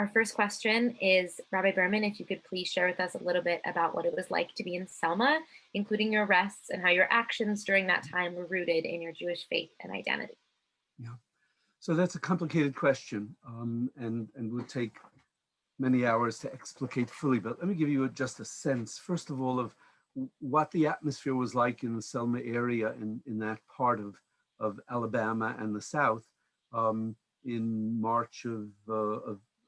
Our first question is, Rabbi Berman, if you could please share with us a little bit about what it was like to be in Selma, including your arrests and how your actions during that time were rooted in your Jewish faith and identity. Yeah, so that's a complicated question, and would take many hours to explicate fully, but let me give you just a sense, first of all, of what the atmosphere was like in the Selma area in that part of Alabama and the South in March of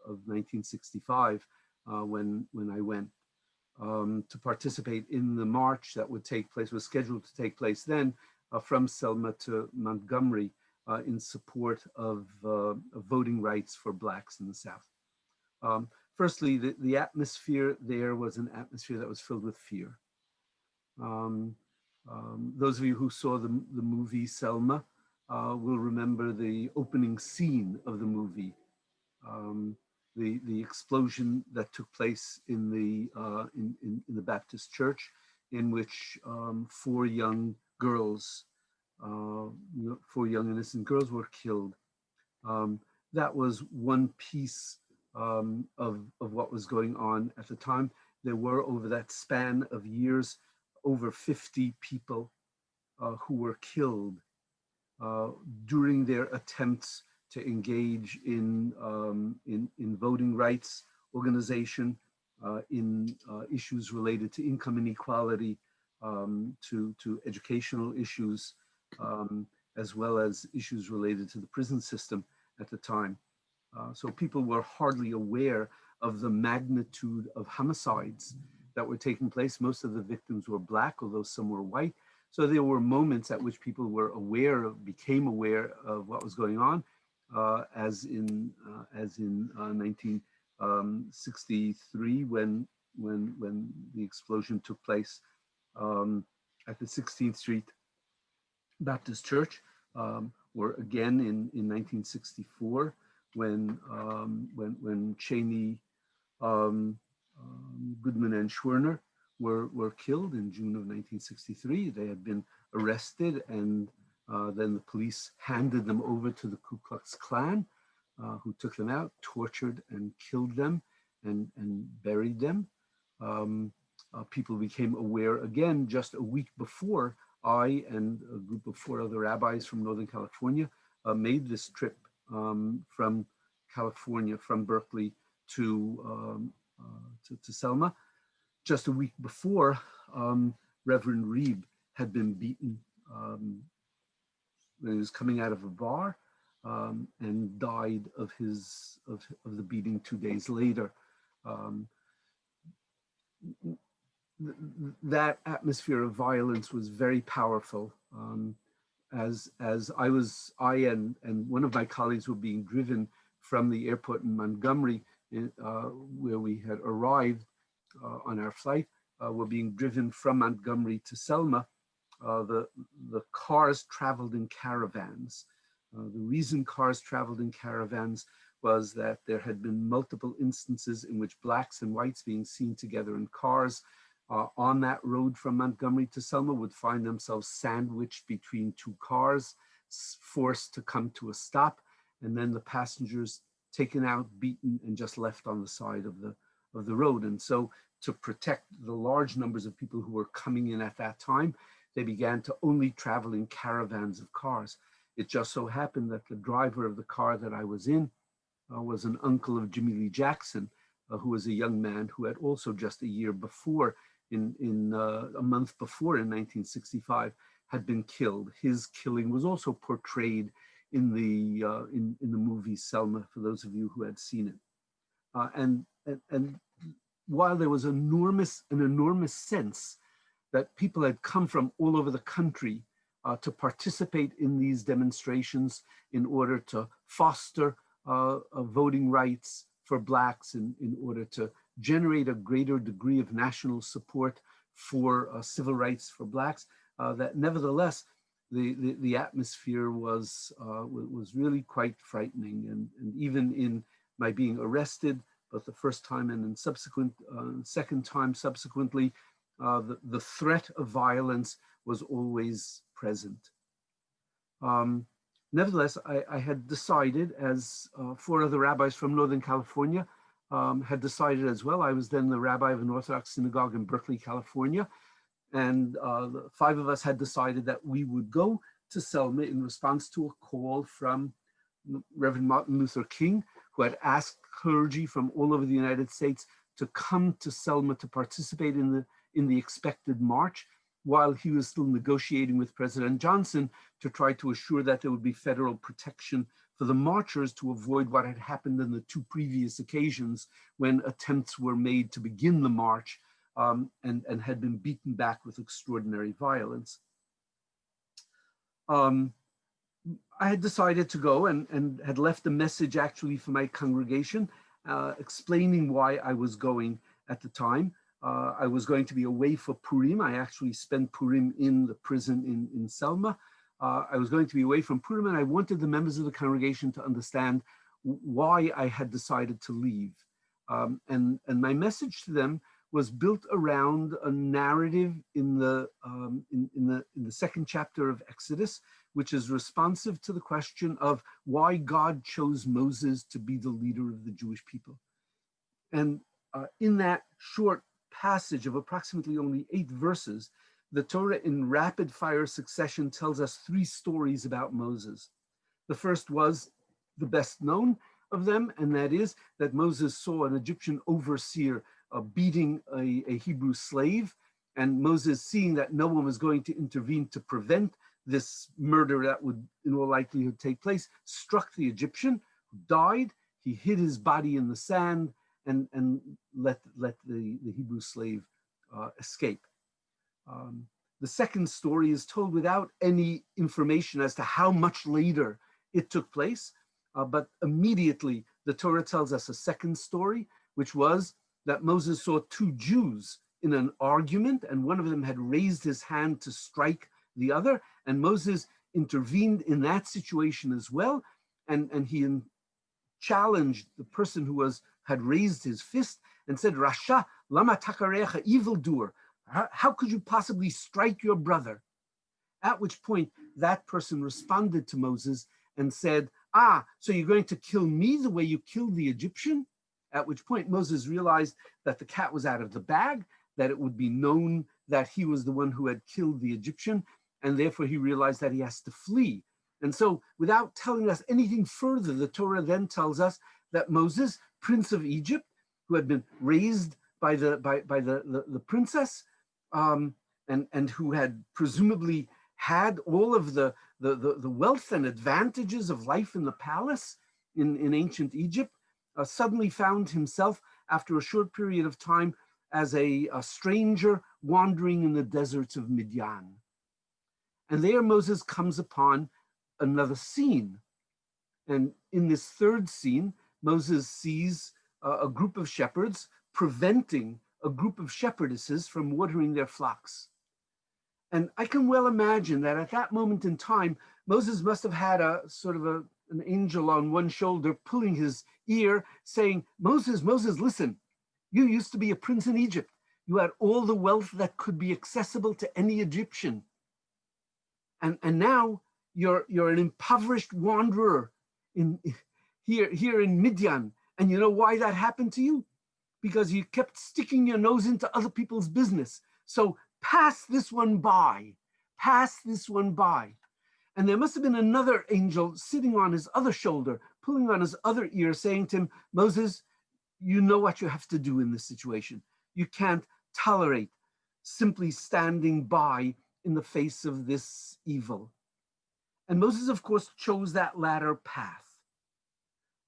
1965 when I went to participate in the march that would take place, was scheduled to take place then from Selma to Montgomery in support of voting rights for Blacks in the South. Firstly, the atmosphere there was an atmosphere that was filled with fear. Those of you who saw the movie Selma will remember the opening scene of the movie, the explosion that took place in the Baptist church, in which four young girls, four young innocent girls were killed. That was one piece of what was going on at the time. There were, over that span of years, over 50 people who were killed during their attempts to engage in voting rights organization, in issues related to income inequality, to educational issues, as well as issues related to the prison system at the time. So people were hardly aware of the magnitude of homicides that were taking place. Most of the victims were Black, although some were white. So there were moments at which people were aware of, became aware of what was going on, as in 1963 when the explosion took place at the 16th Street Baptist Church, or again in 1964 when Cheney, Goodman, and Schwerner were killed in June of 1963. They had been arrested, and then the police handed them over to the Ku Klux Klan, who took them out, tortured and killed them, and buried them. People became aware again just a week before. I and a group of 4 other rabbis from Northern California made this trip from California, from Berkeley to Selma. Just a week before, Reverend Reeb had been beaten when he was coming out of a bar, and died of the beating 2 days later. That atmosphere of violence was very powerful. As I and one of my colleagues were being driven from the airport in Montgomery, where we had arrived on our flight, were being driven from Montgomery to Selma. The cars traveled in caravans. The reason cars traveled in caravans was that there had been multiple instances in which Blacks and whites being seen together in cars on that road from Montgomery to Selma would find themselves sandwiched between 2 cars, forced to come to a stop, and then the passengers taken out, beaten, and just left on the side of the road. And so, to protect the large numbers of people who were coming in at that time, they began to only travel in caravans of cars. It just so happened that the driver of the car that I was in was an uncle of Jimmy Lee Jackson, who was a young man who had also just a year before, a month before in 1965, had been killed. His killing was also portrayed in the movie Selma, for those of you who had seen it. And while there was an enormous sense that people had come from all over the country to participate in these demonstrations in order to foster voting rights for Blacks, in order to generate a greater degree of national support for civil rights for Blacks, that nevertheless the atmosphere was really quite frightening. And even in my being arrested, both the first time and in second time subsequently, the threat of violence was always present. Nevertheless, I had decided, as 4 other rabbis from Northern California, had decided as well. I was then the rabbi of an Orthodox synagogue in Berkeley, California. And the 5 of us had decided that we would go to Selma in response to a call from Reverend Martin Luther King, who had asked clergy from all over the United States to come to Selma to participate in the expected march, while he was still negotiating with President Johnson to try to assure that there would be federal protection for the marchers to avoid what had happened in the 2 previous occasions when attempts were made to begin the march and had been beaten back with extraordinary violence. I had decided to go and had left a message actually for my congregation explaining why I was going at the time. I was going to be away for Purim. I actually spent Purim in the prison in Selma. I was going to be away from Purim, and I wanted the members of the congregation to understand why I had decided to leave. And my message to them was built around a narrative in the 2nd chapter of Exodus, which is responsive to the question of why God chose Moses to be the leader of the Jewish people. And in that short passage of approximately only 8 verses, the Torah in rapid fire succession tells us 3 stories about Moses. The first was the best known of them, and that is that Moses saw an Egyptian overseer beating a Hebrew slave, and Moses, seeing that no one was going to intervene to prevent this murder that would in all likelihood take place, struck the Egyptian, who died. He hid his body in the sand and let the Hebrew slave escape. The second story is told without any information as to how much later it took place, but immediately the Torah tells us a second story, which was that Moses saw 2 Jews in an argument, and one of them had raised his hand to strike the other, and Moses intervened in that situation as well, and he challenged the person who had raised his fist and said, "Rasha, lama takarecha, evildoer, how could you possibly strike your brother?" At which point that person responded to Moses and said, so you're going to kill me the way you killed the Egyptian? At which point Moses realized that the cat was out of the bag, that it would be known that he was the one who had killed the Egyptian, and therefore he realized that he has to flee. And so without telling us anything further, the Torah then tells us that Moses, prince of Egypt, who had been raised by the princess, and who had presumably had all of the wealth and advantages of life in the palace in ancient Egypt, suddenly found himself after a short period of time as a stranger wandering in the deserts of Midian. And there Moses comes upon another scene. And in this third scene, Moses sees a group of shepherds preventing a group of shepherdesses from watering their flocks. And I can well imagine that at that moment in time, Moses must have had a sort of an angel on one shoulder pulling his ear saying, Moses, listen, you used to be a prince in Egypt. You had all the wealth that could be accessible to any Egyptian. And now you're an impoverished wanderer here in Midian. And you know why that happened to you? Because you kept sticking your nose into other people's business. So pass this one by, pass this one by. And there must have been another angel sitting on his other shoulder, pulling on his other ear, saying to him, Moses, you know what you have to do in this situation. You can't tolerate simply standing by in the face of this evil. And Moses, of course, chose that latter path.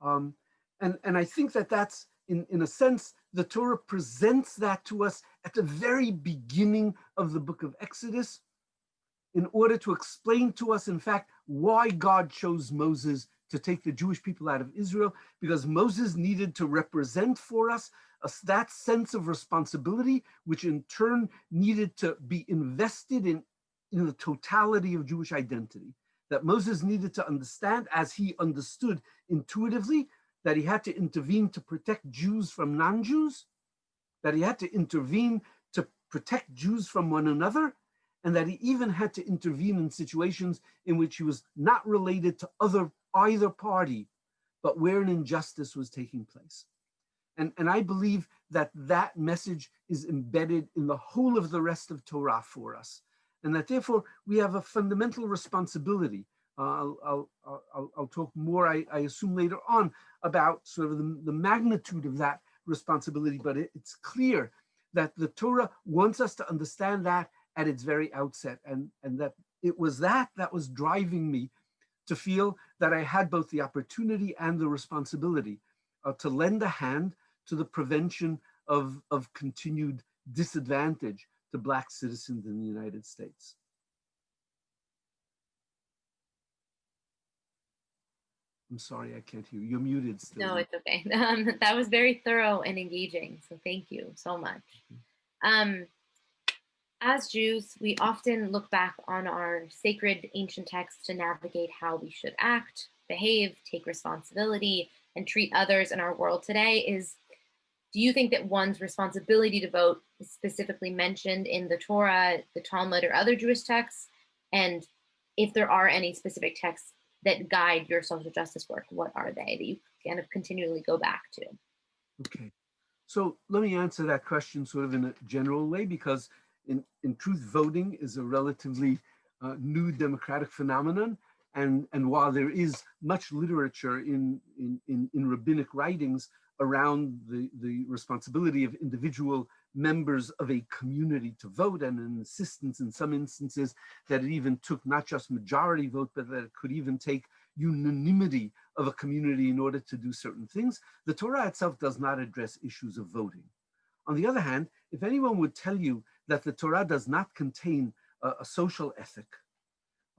And I think that that's, in a sense, the Torah presents that to us at the very beginning of the book of Exodus in order to explain to us, in fact, why God chose Moses to take the Jewish people out of Israel, because Moses needed to represent for us that sense of responsibility, which in turn needed to be invested in the totality of Jewish identity. That Moses needed to understand, as he understood intuitively, that he had to intervene to protect Jews from non-Jews, that he had to intervene to protect Jews from one another, and that he even had to intervene in situations in which he was not related to either party, but where an injustice was taking place. And I believe that that message is embedded in the whole of the rest of Torah for us. And that therefore we have a fundamental responsibility. I'll talk more, I assume, later on about sort of the magnitude of that responsibility, but it's clear that the Torah wants us to understand that at its very outset, and that it was that was driving me to feel that I had both the opportunity and the responsibility to lend a hand to the prevention of continued disadvantage to Black citizens in the United States. I'm sorry, I can't hear you. You're muted still. No, it's okay. That was very thorough and engaging. So thank you so much. As Jews, we often look back on our sacred ancient texts to navigate how we should act, behave, take responsibility, and treat others in our world today. Do you think that one's responsibility to vote is specifically mentioned in the Torah, the Talmud, or other Jewish texts? And if there are any specific texts that guide your social justice work, what are they that you kind of continually go back to? Okay, so let me answer that question sort of in a general way, because in truth, voting is a relatively new democratic phenomenon. And while there is much literature in rabbinic writings around the responsibility of individual members of a community to vote, and an insistence in some instances that it even took not just majority vote, but that it could even take unanimity of a community in order to do certain things, the Torah itself does not address issues of voting. On the other hand, if anyone would tell you that the Torah does not contain a social ethic,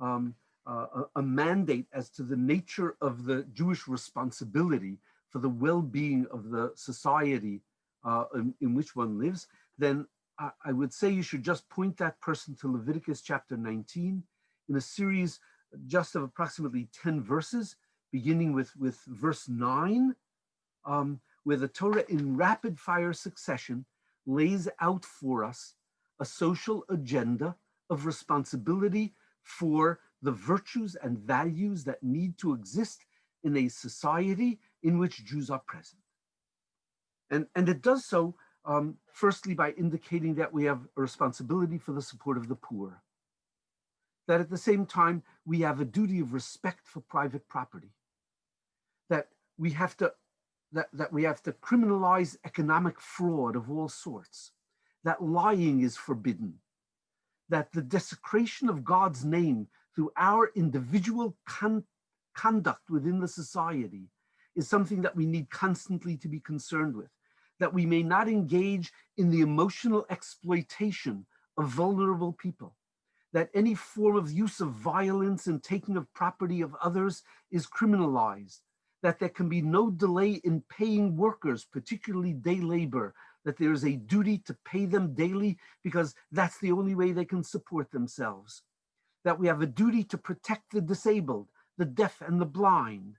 a mandate as to the nature of the Jewish responsibility for the well-being of the society in which one lives, then I would say you should just point that person to Leviticus chapter 19 in a series just of approximately 10 verses, beginning with verse 9, where the Torah in rapid fire succession lays out for us a social agenda of responsibility for the virtues and values that need to exist in a society in which Jews are present. And it does so, firstly, by indicating that we have a responsibility for the support of the poor, that at the same time, we have a duty of respect for private property, that we have to criminalize economic fraud of all sorts, that lying is forbidden, that the desecration of God's name through our individual conduct within the society is something that we need constantly to be concerned with, that we may not engage in the emotional exploitation of vulnerable people, that any form of use of violence and taking of property of others is criminalized, that there can be no delay in paying workers, particularly day labor, that there is a duty to pay them daily because that's the only way they can support themselves, that we have a duty to protect the disabled, the deaf and the blind,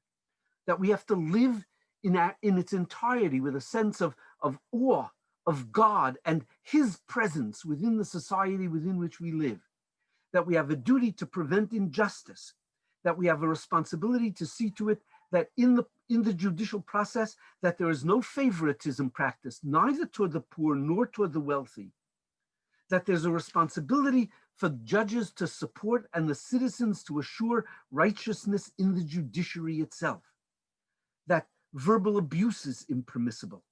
that we have to live in its entirety with a sense of awe of God and his presence within the society within which we live, that we have a duty to prevent injustice, that we have a responsibility to see to it that in the judicial process, that there is no favoritism practiced, neither toward the poor nor toward the wealthy, that there's a responsibility for judges to support and the citizens to assure righteousness in the judiciary itself, that verbal abuse is impermissible,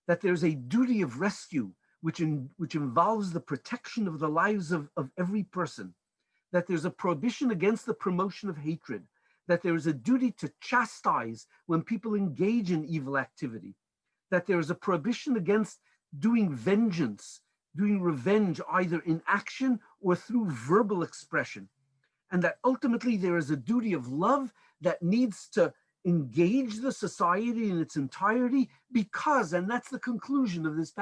that there's a duty of rescue which involves the protection of the lives of every person, that there's a prohibition against the promotion of hatred, that there is a duty to chastise when people engage in evil activity, that there is a prohibition against doing vengeance, doing revenge either in action or through verbal expression, and that ultimately there is a duty of love that needs to engage the society in its entirety because, and that's the conclusion of this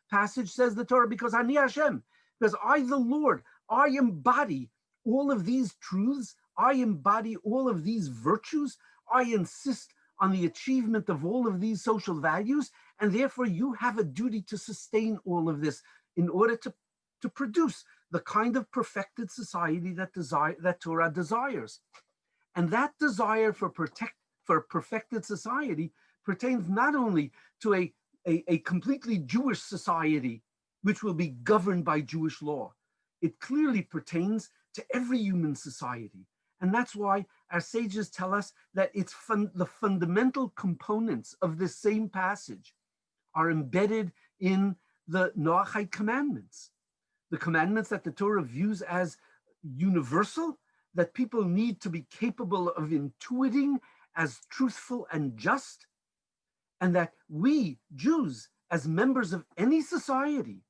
passage, says the Torah, because Ani Hashem, because I, the Lord, I embody all of these truths, I embody all of these virtues, I insist on the achievement of all of these social values, and therefore you have a duty to sustain all of this in order to produce the kind of perfected society that Torah desires. And that desire for perfected society pertains not only to a a completely Jewish society which will be governed by Jewish law. It clearly pertains to every human society. And that's why our sages tell us that the fundamental components of this same passage are embedded in the Noahide commandments, the commandments that the Torah views as universal, that people need to be capable of intuiting as truthful and just, and that we, Jews, as members of any society,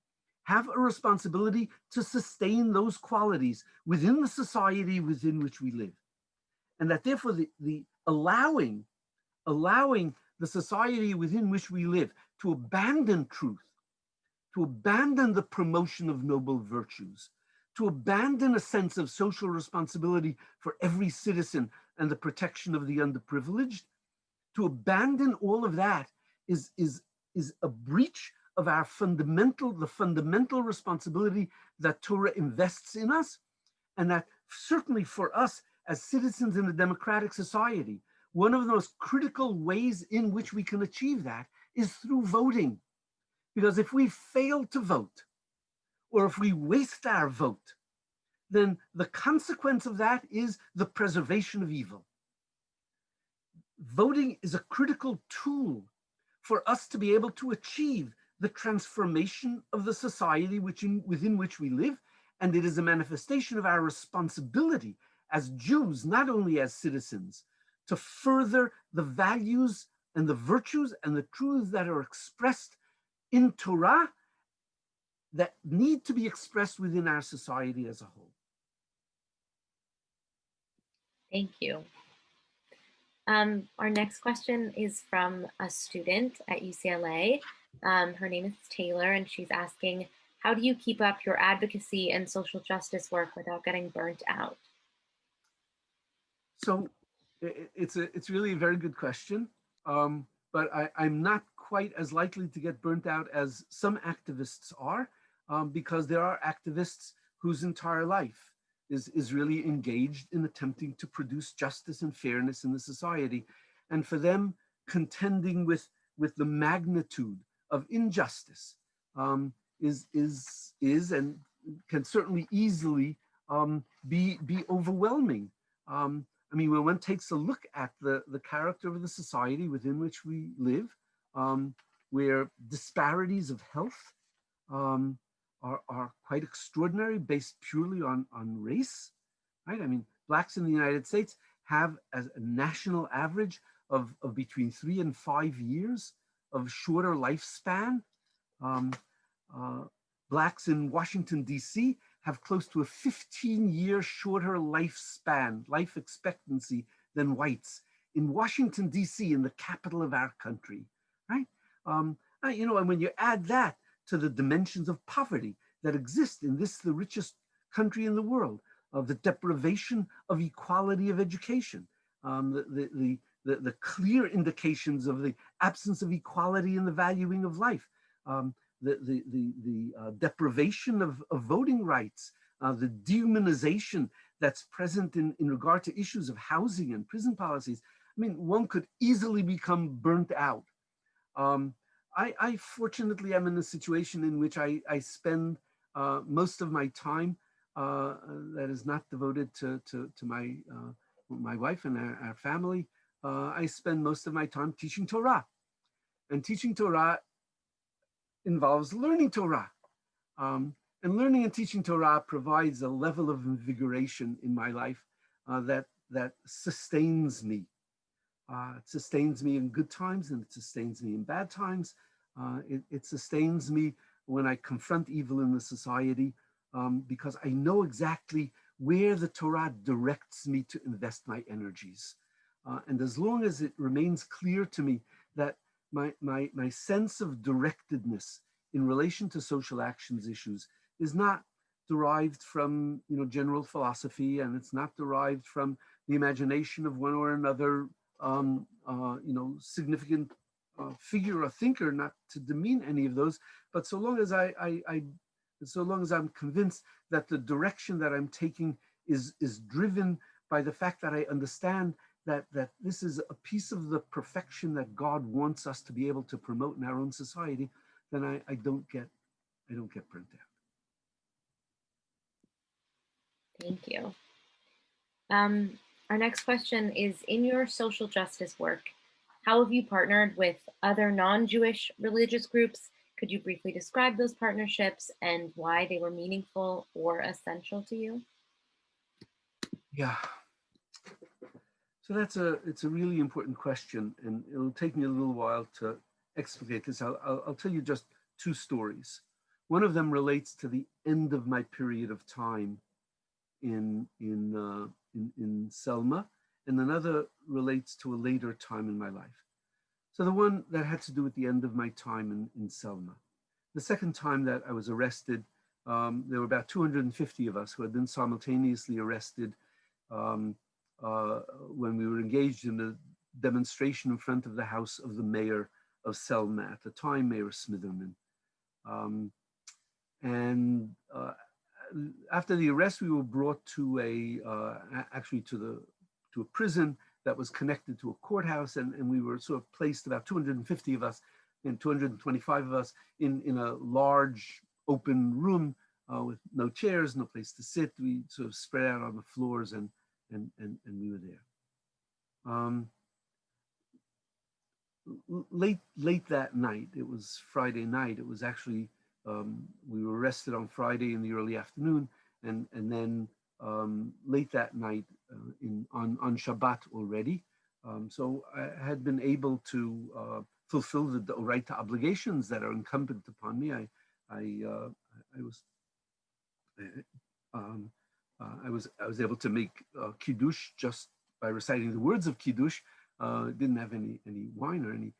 have a responsibility to sustain those qualities within the society within which we live. And that therefore the allowing the society within which we live to abandon truth, to abandon the promotion of noble virtues, to abandon a sense of social responsibility for every citizen and the protection of the underprivileged, to abandon all of that is a breach of the fundamental responsibility that Torah invests in us, and that certainly for us as citizens in a democratic society, one of the most critical ways in which we can achieve that is through voting. Because if we fail to vote, or if we waste our vote, then the consequence of that is the preservation of evil. Voting is a critical tool for us to be able to achieve the transformation of the society within which we live, and it is a manifestation of our responsibility as Jews, not only as citizens, to further the values and the virtues and the truths that are expressed in Torah that need to be expressed within our society as a whole. Thank you. Our next question is from a student at UCLA. Her name is Taylor, and she's asking, how do you keep up your advocacy and social justice work without getting burnt out? So it's really a very good question, but I'm not quite as likely to get burnt out as some activists are, because there are activists whose entire life is really engaged in attempting to produce justice and fairness in the society. And for them, contending with the magnitude of injustice is and can certainly easily be overwhelming. I mean, when one takes a look at the character of the society within which we live, where disparities of health are quite extraordinary, based purely on race, right? I mean, Blacks in the United States have as a national average of between 3 and 5 years of shorter lifespan. Blacks in Washington, D.C. have close to a 15-year shorter lifespan, life expectancy, than whites in Washington, D.C., in the capital of our country, right? You know, and when you add that to the dimensions of poverty that exist in this, the richest country in the world, of the deprivation of equality of education, the clear indications of the absence of equality in the valuing of life, the deprivation of voting rights, the dehumanization that's present in regard to issues of housing and prison policies. I mean, one could easily become burnt out. I fortunately am in a situation in which I spend most of my time that is not devoted to my wife and our family. I spend most of my time teaching Torah. And teaching Torah involves learning Torah. And learning and teaching Torah provides a level of invigoration in my life that sustains me. It sustains me in good times, and it sustains me in bad times. It sustains me when I confront evil in the society, because I know exactly where the Torah directs me to invest my energies. And as long as it remains clear to me that my sense of directedness in relation to social actions issues is not derived from, you know, general philosophy, and it's not derived from the imagination of one or another you know, significant figure or thinker, not to demean any of those, but so long as so long as I'm convinced that the direction that I'm taking is driven by the fact that I understand that this is a piece of the perfection that God wants us to be able to promote in our own society, then I don't get burnt out. Thank you. Our next question is, in your social justice work, how have you partnered with other non-Jewish religious groups? Could you briefly describe those partnerships and why they were meaningful or essential to you? Yeah. So it's a really important question, and it'll take me a little while to explicate this. I'll tell you just two stories. One of them relates to the end of my period of time in Selma, and another relates to a later time in my life. So the one that had to do with the end of my time in Selma. The second time that I was arrested, there were about 250 of us who had been simultaneously arrested when we were engaged in a demonstration in front of the house of the mayor of Selma at the time, Mayor Smitherman. After the arrest, we were brought to actually to a prison that was connected to a courthouse, and we were sort of placed, about 250 of us and 225 of us, in a large open room with no chairs, no place to sit. We sort of spread out on the floors, and we were there. Late that night, it was Friday night. It was actually we were arrested on Friday in the early afternoon, and then late that night on Shabbat already. So I had been able to fulfill the right to obligations that are incumbent upon me. I was able to make kiddush just by reciting the words of kiddush. Didn't have any wine or any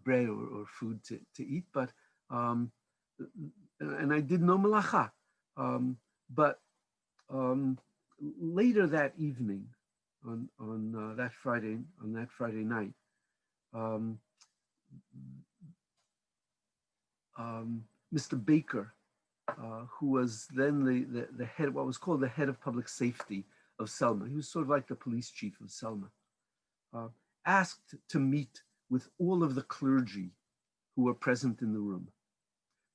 bread or food to eat, but and I did no malacha. But later that evening, on that Friday night, Mr. Baker, who was then the head, what was called the head of public safety of Selma. He was sort of like the police chief of Selma. Asked to meet with all of the clergy who were present in the room.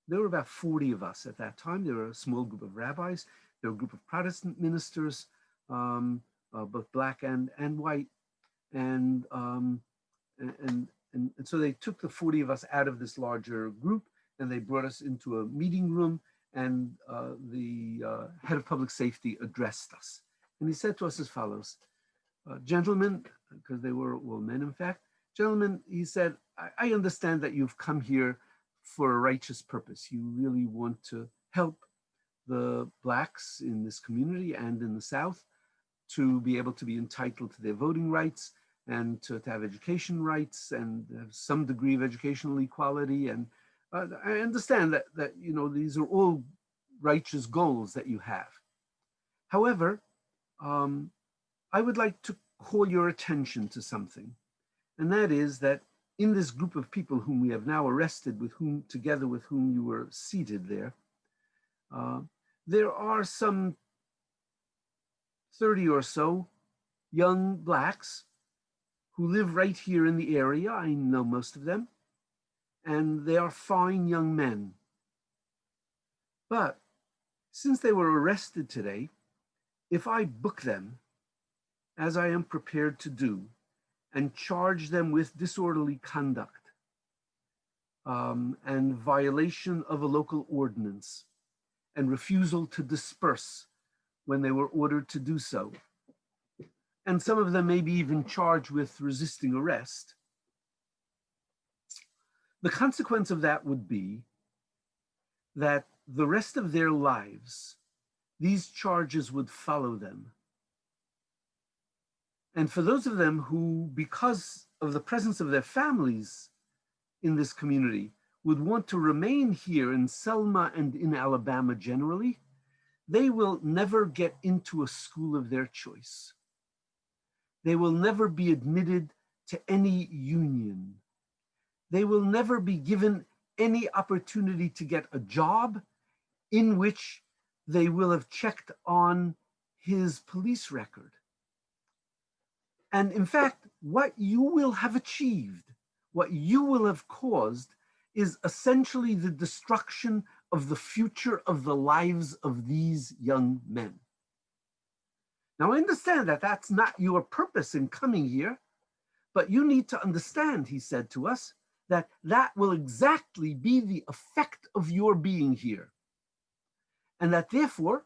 There were about 40 of us at that time. There were a small group of rabbis. There were a group of Protestant ministers, both black and white. And so they took the 40 of us out of this larger group, and they brought us into a meeting room, and the head of public safety addressed us. And he said to us as follows: gentlemen, because they were all men, in fact, gentlemen, he said, I understand that you've come here for a righteous purpose. You really want to help the blacks in this community and in the South to be able to be entitled to their voting rights and to have education rights and have some degree of educational equality. And I understand that you know, these are all righteous goals that you have. However, I would like to call your attention to something, and that is that in this group of people whom we have now arrested, together with whom you were seated there, there are some 30 or so young blacks who live right here in the area. I know most of them, and they are fine young men. But since they were arrested today, if I book them, as I am prepared to do, and charge them with disorderly conduct and violation of a local ordinance and refusal to disperse when they were ordered to do so, and some of them may be even charged with resisting arrest, the consequence of that would be that the rest of their lives, these charges would follow them. And for those of them who, because of the presence of their families in this community, would want to remain here in Selma and in Alabama generally, they will never get into a school of their choice. They will never be admitted to any union. They will never be given any opportunity to get a job in which they will have checked on his police record. And in fact, what you will have achieved, what you will have caused, is essentially the destruction of the future of the lives of these young men. Now, I understand that that's not your purpose in coming here, but you need to understand, he said to us, that that will exactly be the effect of your being here. And that therefore,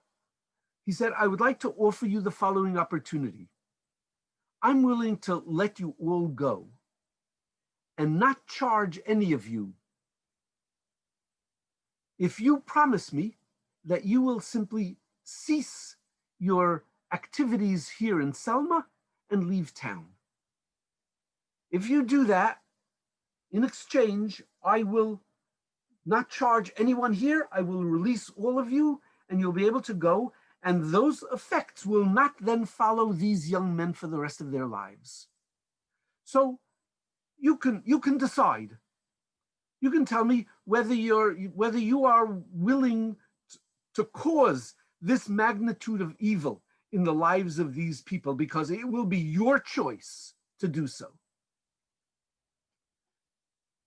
he said, I would like to offer you the following opportunity. I'm willing to let you all go and not charge any of you if you promise me that you will simply cease your activities here in Selma and leave town. If you do that, in exchange, I will not charge anyone here. I will release all of you and you'll be able to go. And those effects will not then follow these young men for the rest of their lives. So you can decide. You can tell me whether you are willing to cause this magnitude of evil in the lives of these people, because it will be your choice to do so.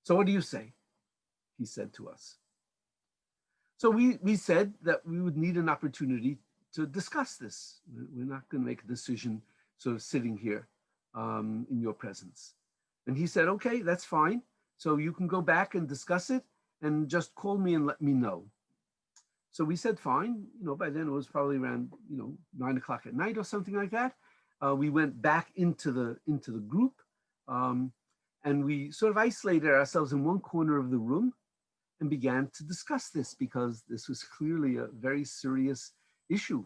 So what do you say? He said to us. So we said that we would need an opportunity to discuss this. We're not going to make a decision sort of sitting here in your presence. And he said, okay, that's fine. So you can go back and discuss it and just call me and let me know. So we said, fine. By then it was probably around 9 o'clock at night or something like that. We went back into the group, and we sort of isolated ourselves in one corner of the room and began to discuss this, because this was clearly a very serious issue,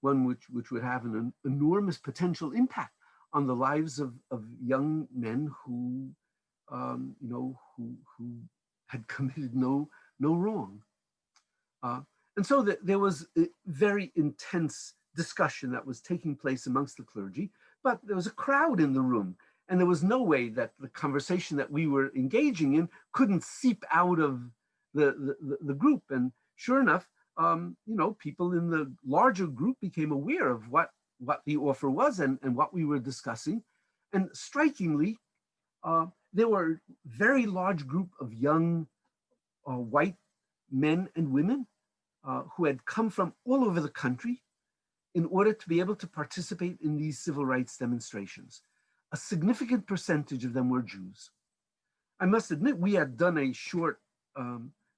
one which would have an enormous potential impact on the lives of young men who had committed no wrong. And so there was a very intense discussion that was taking place amongst the clergy, but there was a crowd in the room, and there was no way that the conversation that we were engaging in couldn't seep out of the group. And sure enough, people in the larger group became aware of what the offer was and what we were discussing. And strikingly, there were a very large group of young white men and women who had come from all over the country in order to be able to participate in these civil rights demonstrations. A significant percentage of them were Jews. I must admit, we had done a short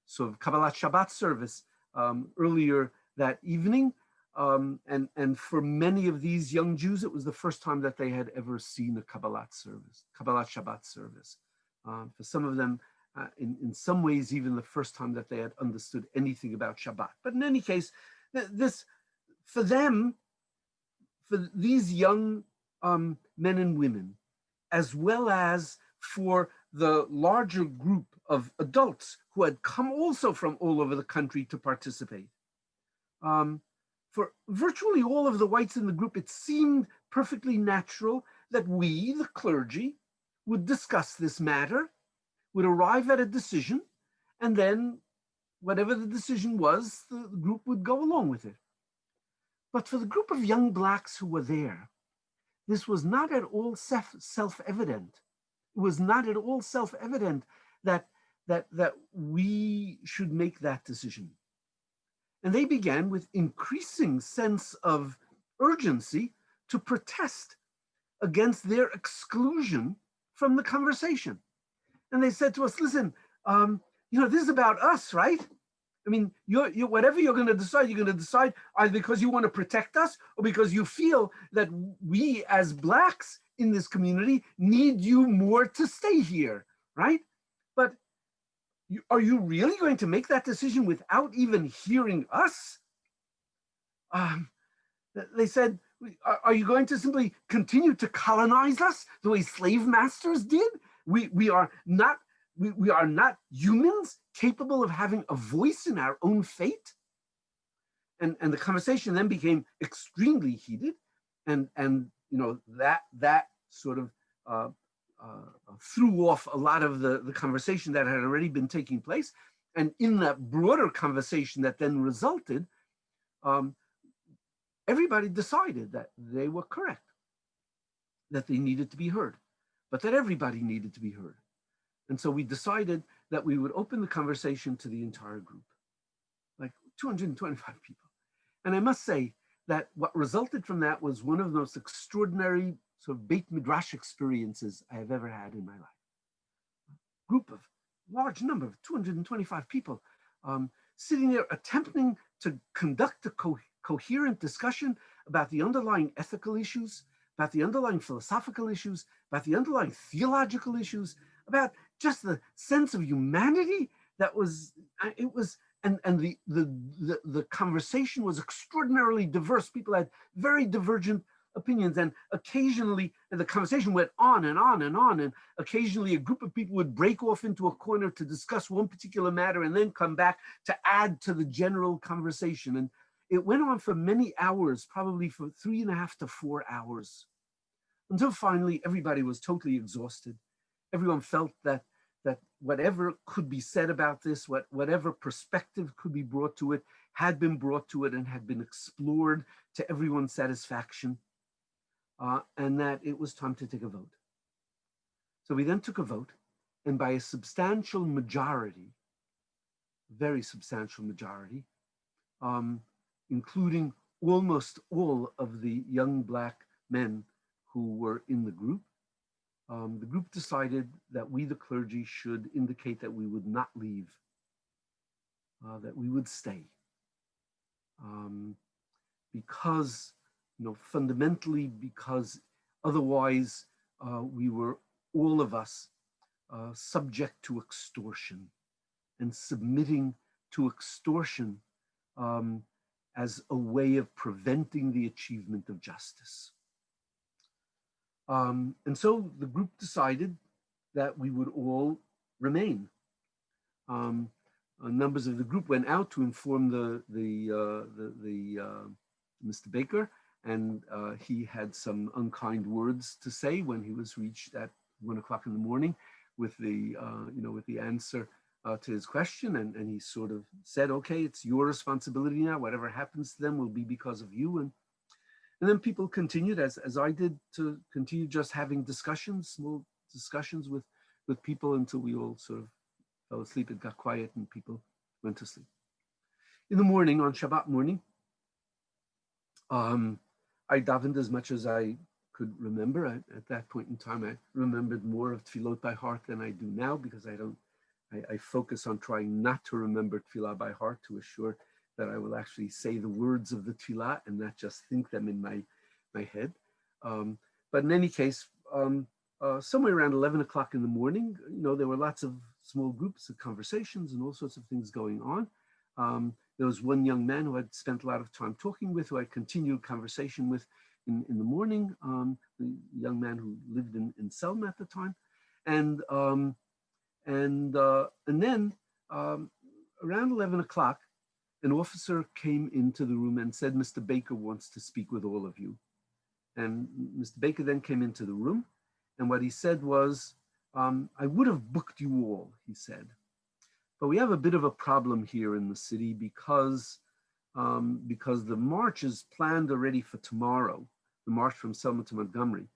sort of Kabbalat Shabbat service earlier that evening. And for many of these young Jews, it was the first time that they had ever seen a Kabbalat Shabbat service. For some of them, in some ways, even the first time that they had understood anything about Shabbat. But in any case, this, for them, for these young men and women, as well as for the larger group of adults who had come also from all over the country to participate, for virtually all of the whites in the group, it seemed perfectly natural that we, the clergy, would discuss this matter, would arrive at a decision, and then whatever the decision was, the group would go along with it. But for the group of young Blacks who were there, this was not at all self-evident. It was not at all self-evident that we should make that decision. And they began with increasing sense of urgency to protest against their exclusion from the conversation. And they said to us, listen, this is about us, right? I mean, whatever you're going to decide either because you want to protect us or because you feel that we as Blacks in this community need you more to stay here, right? But are you really going to make that decision without even hearing us? They said, are you going to simply continue to colonize us the way slave masters did? We are not humans capable of having a voice in our own fate. And the conversation then became extremely heated, and that sort of threw off a lot of the conversation that had already been taking place. And in that broader conversation that then resulted, everybody decided that they were correct. that they needed to be heard, but that everybody needed to be heard. And so we decided that we would open the conversation to the entire group, like 225 people. And I must say that what resulted from that was one of the most extraordinary sort of Beit Midrash experiences I have ever had in my life. Group of large number of 225 people sitting there attempting to conduct a coherent discussion about the underlying ethical issues, about the underlying philosophical issues, about the underlying theological issues, about just the sense of humanity that was, it was, and the conversation was extraordinarily diverse. People had very divergent opinions, and occasionally the conversation went on and on and on, and occasionally a group of people would break off into a corner to discuss one particular matter and then come back to add to the general conversation. And it went on for many hours, probably for 3.5 to 4 hours, until finally everybody was totally exhausted. Everyone felt that whatever could be said about this, whatever perspective could be brought to it, had been brought to it and had been explored to everyone's satisfaction, and that it was time to take a vote. So we then took a vote, and by a substantial majority, very substantial majority, including almost all of the young Black men who were in the group decided that we, the clergy, should indicate that we would not leave, that we would stay, because, fundamentally, because otherwise we were, all of us, subject to extortion and submitting to extortion as a way of preventing the achievement of justice. And so the group decided that we would all remain. Numbers of the group went out to inform Mr. Baker, and he had some unkind words to say when he was reached at 1 o'clock in the morning with the with the answer to his question, and he sort of said, "Okay, it's your responsibility now. Whatever happens to them will be because of you." And then people continued, as I did, to continue just having discussions, small discussions with people until we all sort of fell asleep. It got quiet and people went to sleep. In the morning, on Shabbat morning, I davened as much as I could remember. At that point in time, I remembered more of tefillot by heart than I do now, because I focus on trying not to remember tefillah by heart, to assure that I will actually say the words of the tefillah and not just think them in my head. But in any case, somewhere around 11 o'clock in the morning, there were lots of small groups of conversations and all sorts of things going on. There was one young man who I'd spent a lot of time talking with, who I continued conversation with in the morning, the young man who lived in Selma at the time. And then around 11 o'clock, an officer came into the room and said, "Mr. Baker wants to speak with all of you." And Mr. Baker then came into the room, and what he said was, "I would have booked you all," he said, "but we have a bit of a problem here in the city because the march is planned already for tomorrow, the march from Selma to Montgomery.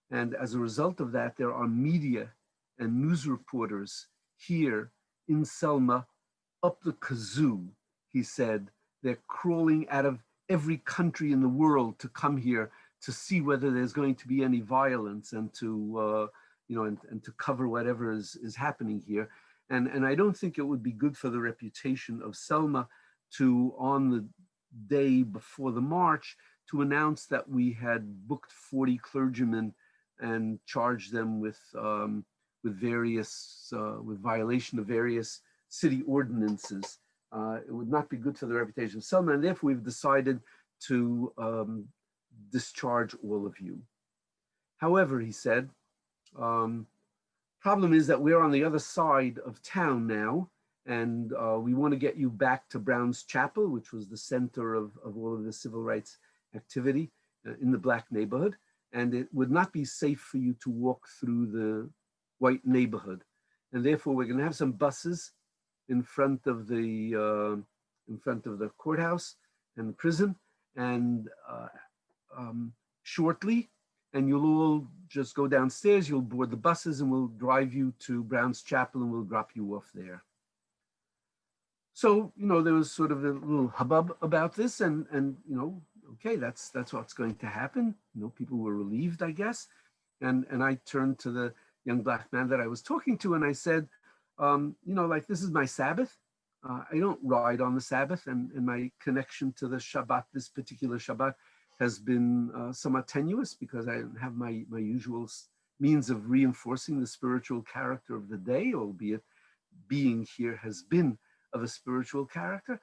And as a result of that, there are media and news reporters here in Selma up the kazoo," he said. "They're crawling out of every country in the world to come here to see whether there's going to be any violence and to, and to cover whatever is happening here. And I don't think it would be good for the reputation of Selma to, on the day before the march, to announce that we had booked 40 clergymen and charged them with violation of various city ordinances. It would not be good for the reputation of Selma, and therefore we've decided to discharge all of you. However," he said, "problem is that we're on the other side of town now, and we want to get you back to Brown's Chapel," which was the center of all of the civil rights activity in the Black neighborhood, "and it would not be safe for you to walk through the white neighborhood. And therefore we're going to have some buses in front of the courthouse and the prison, and shortly, and you'll all just go downstairs, you'll board the buses, and we'll drive you to Brown's Chapel, and we'll drop you off there. So, there was sort of a little hubbub about this, and okay, that's what's going to happen. People were relieved, I guess. And I turned to the young black man that I was talking to, and I said, like, this is my Sabbath. I don't ride on the Sabbath, and my connection to the Shabbat, this particular Shabbat, has been somewhat tenuous because I don't have my usual means of reinforcing the spiritual character of the day, albeit being here has been of a spiritual character.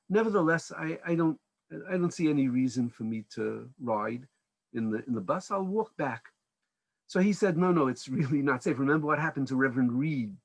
Nevertheless, I don't see any reason for me to ride in the bus. I'll walk back. So he said, no, it's really not safe. Remember what happened to Reverend Reed?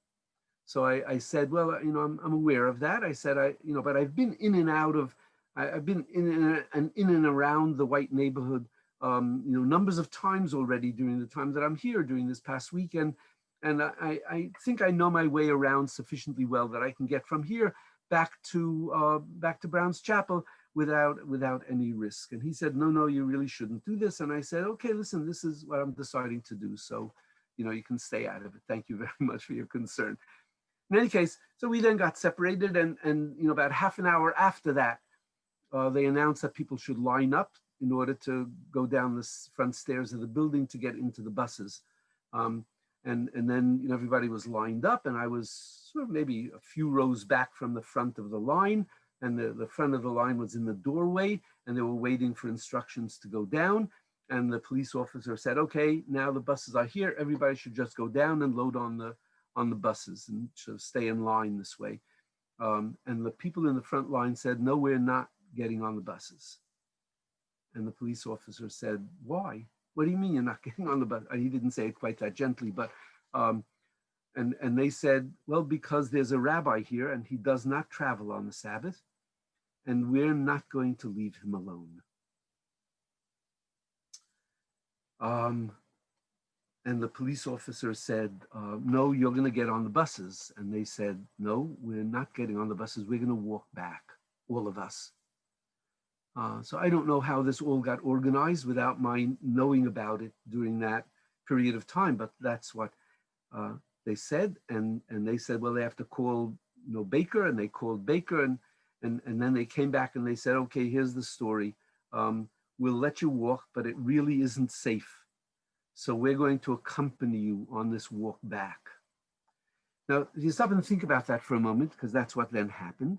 So I said, well, I'm aware of that. I said, but I've been in and out of, I've been in and around the white neighborhood, numbers of times already during the time that I'm here during this past weekend. And I think I know my way around sufficiently well that I can get from here back to Brown's Chapel without any risk. And he said, no, you really shouldn't do this. And I said, okay, listen, this is what I'm deciding to do. So, you can stay out of it. Thank you very much for your concern. In any case, so we then got separated, and about half an hour after that, they announced that people should line up in order to go down the front stairs of the building to get into the buses. And then everybody was lined up, and I was sort of maybe a few rows back from the front of the line, and the front of the line was in the doorway, and they were waiting for instructions to go down. And the police officer said, okay, now the buses are here. Everybody should just go down and load on the buses and sort of stay in line this way. And the people in the front line said, no, we're not getting on the buses. And the police officer said, why? What do you mean you're not getting on the bus? He didn't say it quite that gently, but, and they said, well, because there's a rabbi here and he does not travel on the Sabbath, and we're not going to leave him alone. And the police officer said, no, you're going to get on the buses. And they said, no, we're not getting on the buses. We're going to walk back, all of us. So I don't know how this all got organized without my knowing about it during that period of time, but that's what they said. And they said, well, they have to call Baker, and they called Baker, and then they came back and they said, okay, here's the story. We'll let you walk, but it really isn't safe. So we're going to accompany you on this walk back. Now, if you stop and think about that for a moment, because that's what then happened,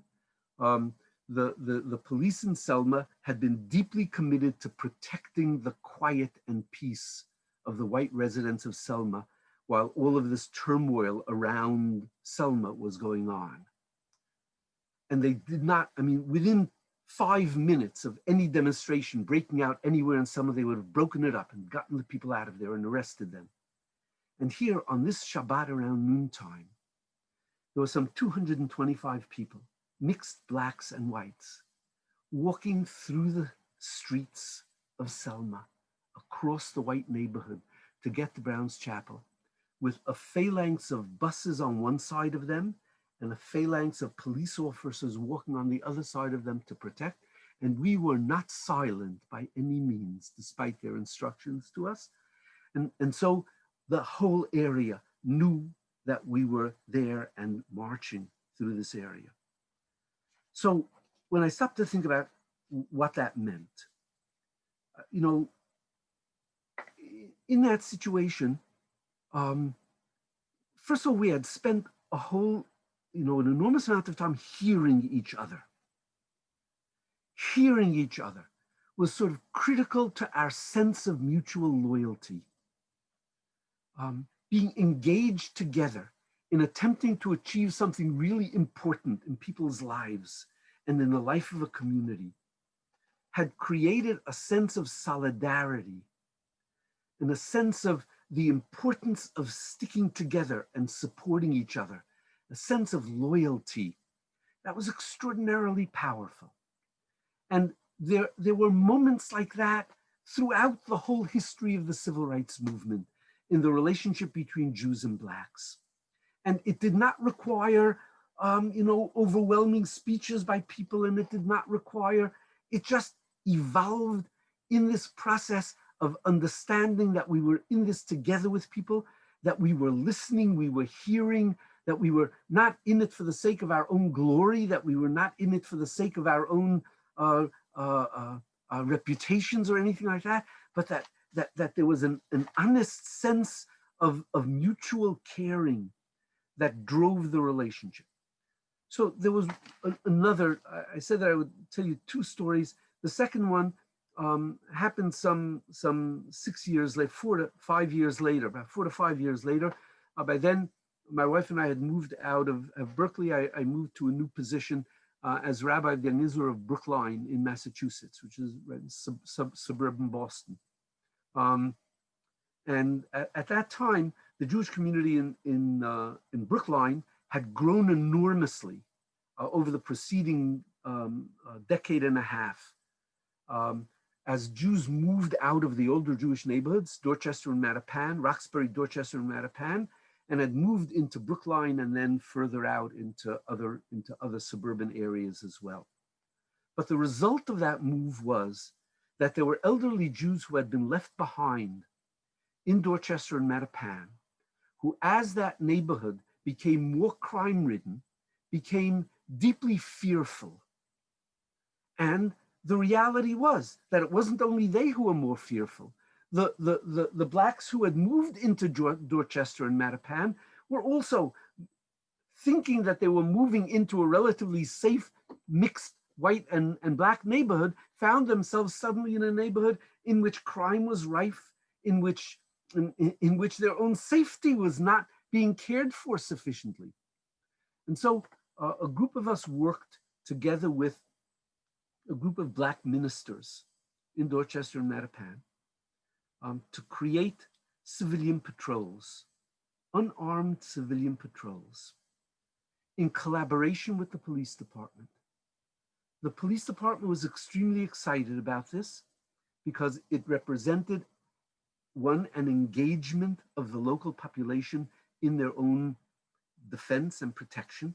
the police in Selma had been deeply committed to protecting the quiet and peace of the white residents of Selma while all of this turmoil around Selma was going on. And they did not, within 5 minutes of any demonstration breaking out anywhere in Selma, they would have broken it up and gotten the people out of there and arrested them. And here on this Shabbat around noontime, there were some 225 people, mixed blacks and whites, walking through the streets of Selma, across the white neighborhood to get to Brown's Chapel, with a phalanx of buses on one side of them and a phalanx of police officers walking on the other side of them to protect. And we were not silent by any means, despite their instructions to us. And so the whole area knew that we were there and marching through this area. So when I stopped to think about what that meant, in that situation, first of all, we had spent a whole, an enormous amount of time hearing each other. Hearing each other was sort of critical to our sense of mutual loyalty. Being engaged together in attempting to achieve something really important in people's lives and in the life of a community had created a sense of solidarity and a sense of the importance of sticking together and supporting each other, a sense of loyalty that was extraordinarily powerful. And there were moments like that throughout the whole history of the civil rights movement in the relationship between Jews and blacks. And it did not require, overwhelming speeches by people, and it did not require, it just evolved in this process of understanding that we were in this together with people, that we were listening, we were hearing, that we were not in it for the sake of our own glory, that we were not in it for the sake of our own reputations or anything like that, but that there was an honest sense of mutual caring that drove the relationship. So there was another, I said that I would tell you two stories. The second one happened some 6 years later, 4 to 5 years later, about 4 to 5 years later. By then, my wife and I had moved out of Berkeley. I moved to a new position as Rabbi of the Nizur of Brookline in Massachusetts, which is right in suburban Boston. And at that time, the Jewish community in Brookline had grown enormously over the preceding decade and a half. As Jews moved out of the older Jewish neighborhoods, Dorchester and Mattapan, Roxbury, Dorchester, and Mattapan, and had moved into Brookline and then further out into other suburban areas as well. But the result of that move was that there were elderly Jews who had been left behind in Dorchester and Mattapan, who, as that neighborhood became more crime-ridden, became deeply fearful. And the reality was that it wasn't only they who were more fearful. The Blacks who had moved into Dorchester and Mattapan were also thinking that they were moving into a relatively safe, mixed white and Black neighborhood, found themselves suddenly in a neighborhood in which crime was rife, in which their own safety was not being cared for sufficiently. And so a group of us worked together with a group of Black ministers in Dorchester and Mattapan to create civilian patrols, unarmed civilian patrols, in collaboration with the police department. The police department was extremely excited about this because it represented, one, an engagement of the local population in their own defense and protection.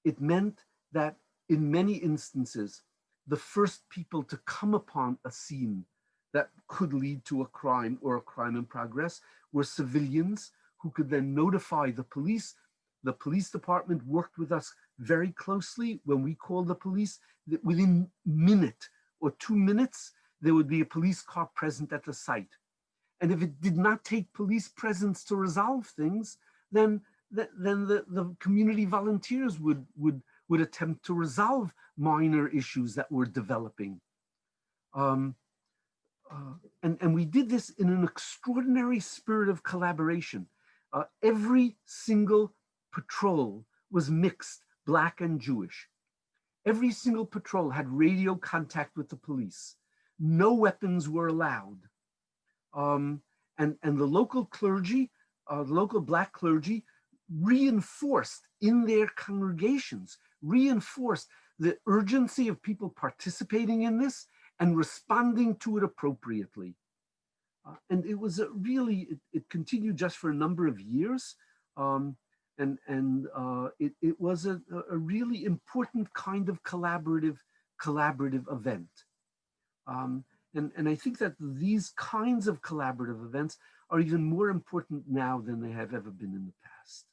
It meant that in many instances, the first people to come upon a scene that could lead to a crime or a crime in progress were civilians who could then notify the police. The police department worked with us very closely. When we called the police, that within a minute or 2 minutes, there would be a police car present at the site. And if it did not take police presence to resolve things, then the community volunteers would attempt to resolve minor issues that were developing. And we did this in an extraordinary spirit of collaboration. Every single patrol was mixed, Black and Jewish. Every single patrol had radio contact with the police. No weapons were allowed. And the local clergy, the local Black clergy, reinforced in their congregations, reinforced the urgency of people participating in this and responding to it appropriately. And it was it continued just for a number of years. It was a really important kind of collaborative event. And I think that these kinds of collaborative events are even more important now than they have ever been in the past.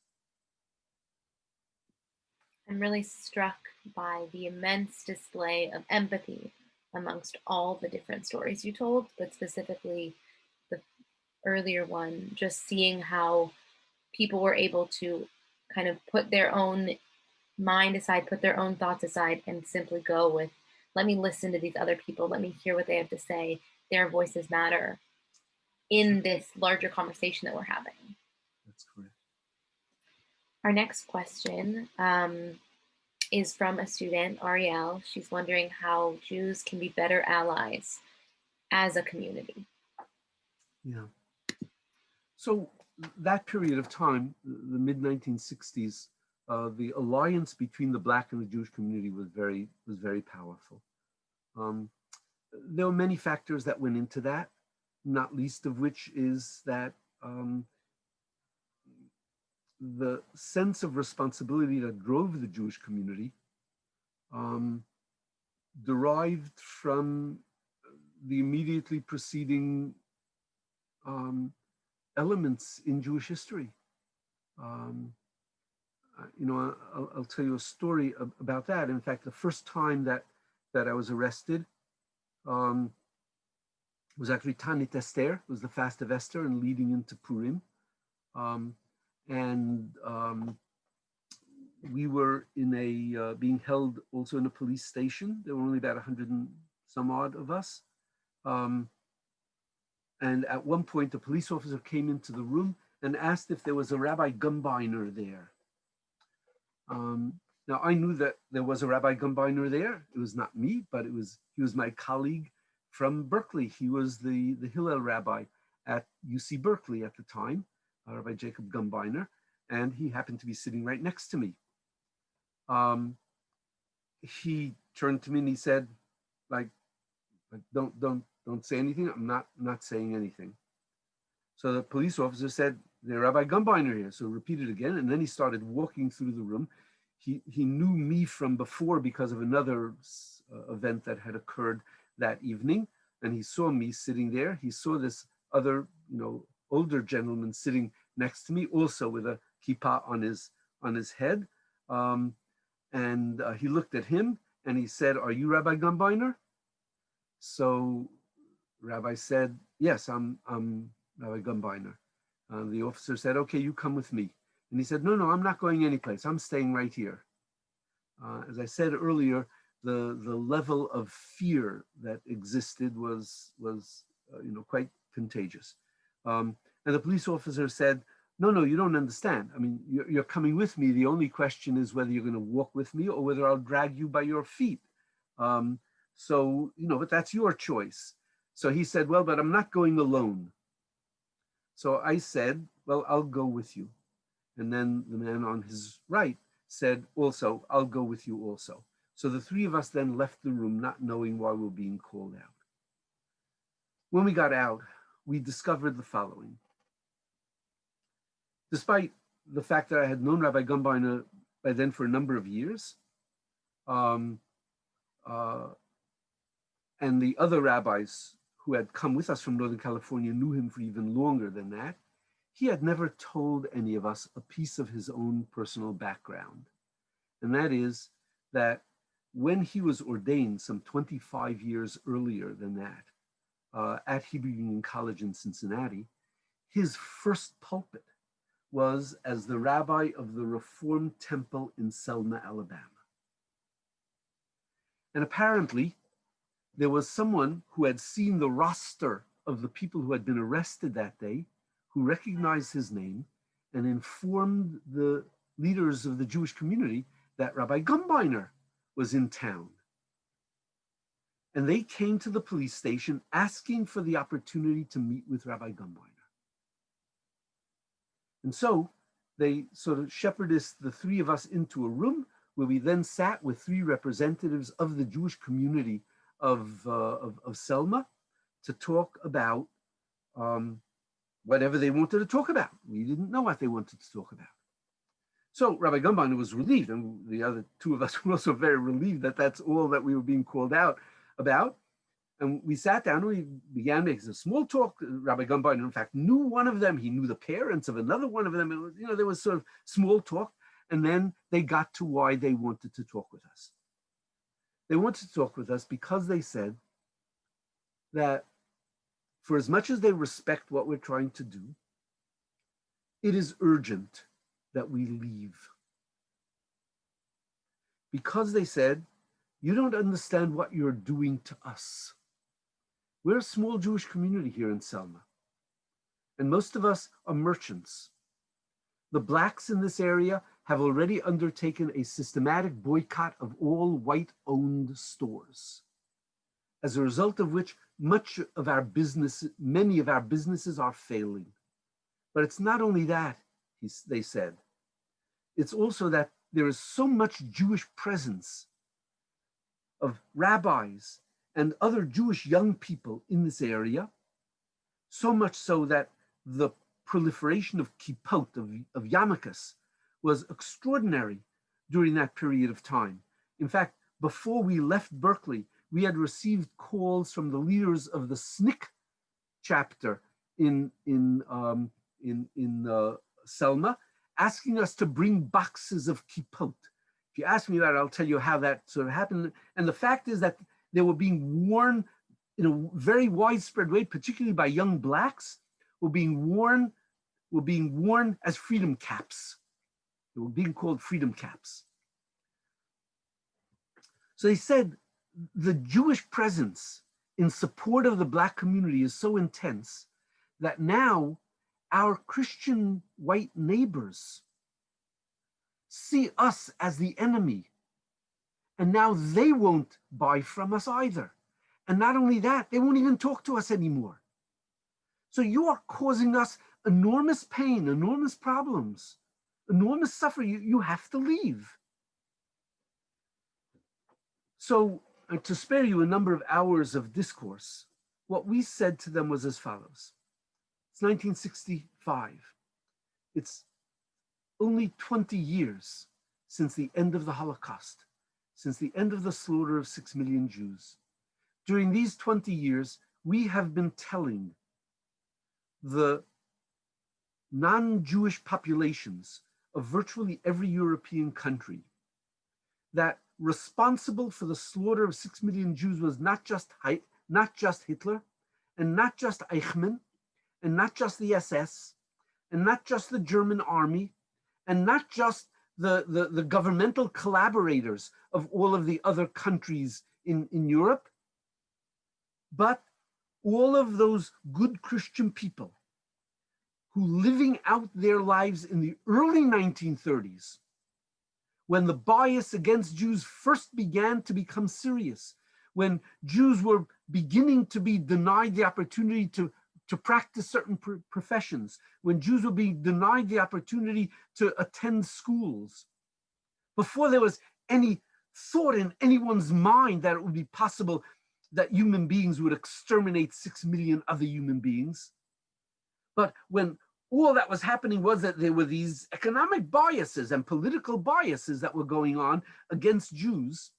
I'm really struck by the immense display of empathy amongst all the different stories you told, but specifically the earlier one, just seeing how people were able to kind of put their own mind aside, put their own thoughts aside, and simply go with, let me listen to these other people, let me hear what they have to say, their voices matter in this larger conversation that we're having. That's correct. Our next question is from a student, Ariel. She's wondering how Jews can be better allies as a community. Yeah. So that period of time, the mid-1960s, the alliance between the Black and the Jewish community was very powerful. There were many factors that went into that, not least of which is that the sense of responsibility that drove the Jewish community derived from the immediately preceding elements in Jewish history. You know, I'll tell you a story about that. In fact, the first time that I was arrested was actually Tanit Esther, it was the fast of Esther and leading into Purim. We were in a, being held also in a police station. There were only about 100 and some odd of us. And at one point, a police officer came into the room and asked if there was a Rabbi Gumbiner there. Now, I knew that there was a Rabbi Gumbiner there. It was not me, but he was my colleague from Berkeley. He was the Hillel rabbi at UC Berkeley at the time, Rabbi Jacob Gumbiner, and he happened to be sitting right next to me. He turned to me and he said, like don't say anything. I'm not saying anything. So the police officer said, "The Rabbi Gumbiner here." So repeated again, and then he started walking through the room. He knew me from before because of another event that had occurred that evening, and he saw me sitting there. He saw this other, older gentleman sitting next to me, also with a kippah on his head, and he looked at him and he said, "Are you Rabbi Gumbiner?" So Rabbi said, "Yes, I'm Rabbi Gumbiner." The officer said, "Okay, you come with me." And he said, no, I'm not going anyplace. I'm staying right here. As I said earlier, the level of fear that existed was quite contagious. And the police officer said, no, you don't understand. I mean, you're coming with me. The only question is whether you're going to walk with me or whether I'll drag you by your feet. But that's your choice. So he said, "Well, but I'm not going alone." So I said, "Well, I'll go with you." And then the man on his right said, "Also, I'll go with you also." So the three of us then left the room, not knowing why we were being called out. When we got out, we discovered the following. Despite the fact that I had known Rabbi Gumbiner by then for a number of years, and the other rabbis who had come with us from Northern California knew him for even longer than that, he had never told any of us a piece of his own personal background. And that is that when he was ordained some 25 years earlier than that, at Hebrew Union College in Cincinnati, his first pulpit was as the rabbi of the Reformed Temple in Selma, Alabama. And apparently, there was someone who had seen the roster of the people who had been arrested that day, who recognized his name and informed the leaders of the Jewish community that Rabbi Gumbiner was in town. And they came to the police station asking for the opportunity to meet with Rabbi Gumbiner. And so they sort of shepherded the three of us into a room where we then sat with three representatives of the Jewish community of Selma to talk about whatever they wanted to talk about. We didn't know what they wanted to talk about. So Rabbi Gumbiner was relieved, and the other two of us were also very relieved that that's all that we were being called out about. And we sat down and we began making some small talk. Rabbi Gumbiner, in fact, knew one of them. He knew the parents of another one of them. It was, there was sort of small talk. And then they got to why they wanted to talk with us. They wanted to talk with us because they said that for as much as they respect what we're trying to do, it is urgent that we leave. Because they said, you don't understand what you're doing to us. We're a small Jewish community here in Selma, and most of us are merchants. The blacks in this area have already undertaken a systematic boycott of all white-owned stores, as a result of which many of our businesses are failing. But it's not only that, they said, it's also that there is so much Jewish presence of rabbis and other Jewish young people in this area, so much so that the proliferation of kippot, of yarmulkes, was extraordinary during that period of time. In fact, before we left Berkeley, we had received calls from the leaders of the SNCC chapter in Selma, asking us to bring boxes of kippot. If you ask me that, I'll tell you how that sort of happened. And the fact is that they were being worn in a very widespread way, particularly by young blacks, were being worn as freedom caps. They were being called freedom caps. So they said the Jewish presence in support of the Black community is so intense that now our Christian white neighbors see us as the enemy. And now they won't buy from us either. And not only that, they won't even talk to us anymore. So you are causing us enormous pain, enormous problems, enormous suffering. You have to leave. So to spare you a number of hours of discourse, what we said to them was as follows. It's 1965. It's only 20 years since the end of the Holocaust, since the end of the slaughter of 6 million Jews. During these 20 years, we have been telling the non-Jewish populations of virtually every European country that responsible for the slaughter of 6 million Jews was not just Hitler, and not just Eichmann, and not just the SS, and not just the German army, and not just the governmental collaborators of all of the other countries in Europe, but all of those good Christian people who, living out their lives in the early 1930s, when the bias against Jews first began to become serious, when Jews were beginning to be denied the opportunity to practice certain professions, when Jews were being denied the opportunity to attend schools, before there was any thought in anyone's mind that it would be possible that human beings would exterminate 6 million other human beings. But when all that was happening was that there were these economic biases and political biases that were going on against Jews,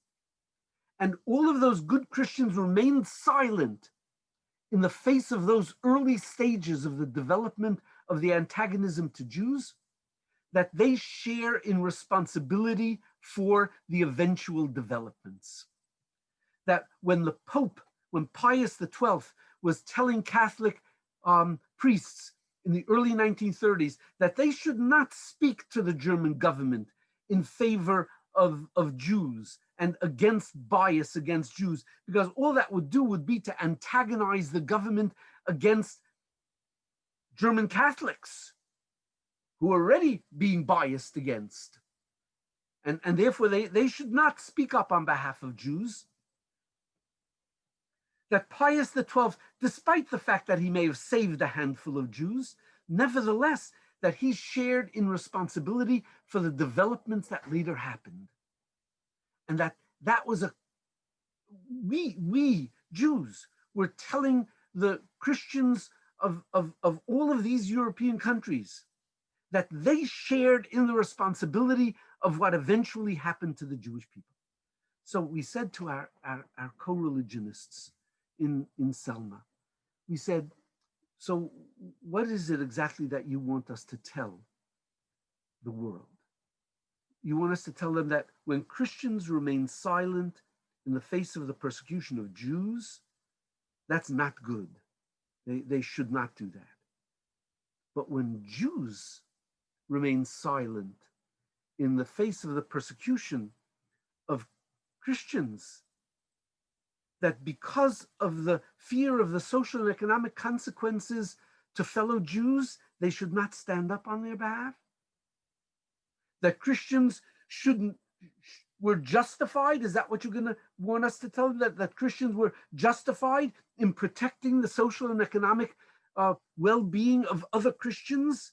and all of those good Christians remained silent in the face of those early stages of the development of the antagonism to Jews, that they share in responsibility for the eventual developments. That when the Pope, when Pius XII was telling Catholic priests in the early 1930s that they should not speak to the German government in favor of Jews and against bias against Jews, because all that would do would be to antagonize the government against German Catholics who are already being biased against. And therefore they should not speak up on behalf of Jews. That Pius XII, despite the fact that he may have saved a handful of Jews, nevertheless, that he shared in responsibility for the developments that later happened. And that was we Jews were telling the Christians of all of these European countries that they shared in the responsibility of what eventually happened to the Jewish people. So we said to our co-religionists in Selma, we said, so what is it exactly that you want us to tell the world? You want us to tell them that when Christians remain silent in the face of the persecution of Jews, that's not good. They should not do that. But when Jews remain silent in the face of the persecution of Christians, that because of the fear of the social and economic consequences to fellow Jews, they should not stand up on their behalf? That Christians were justified? Is that what you're going to want us to tell them? That Christians were justified in protecting the social and economic well-being of other Christians?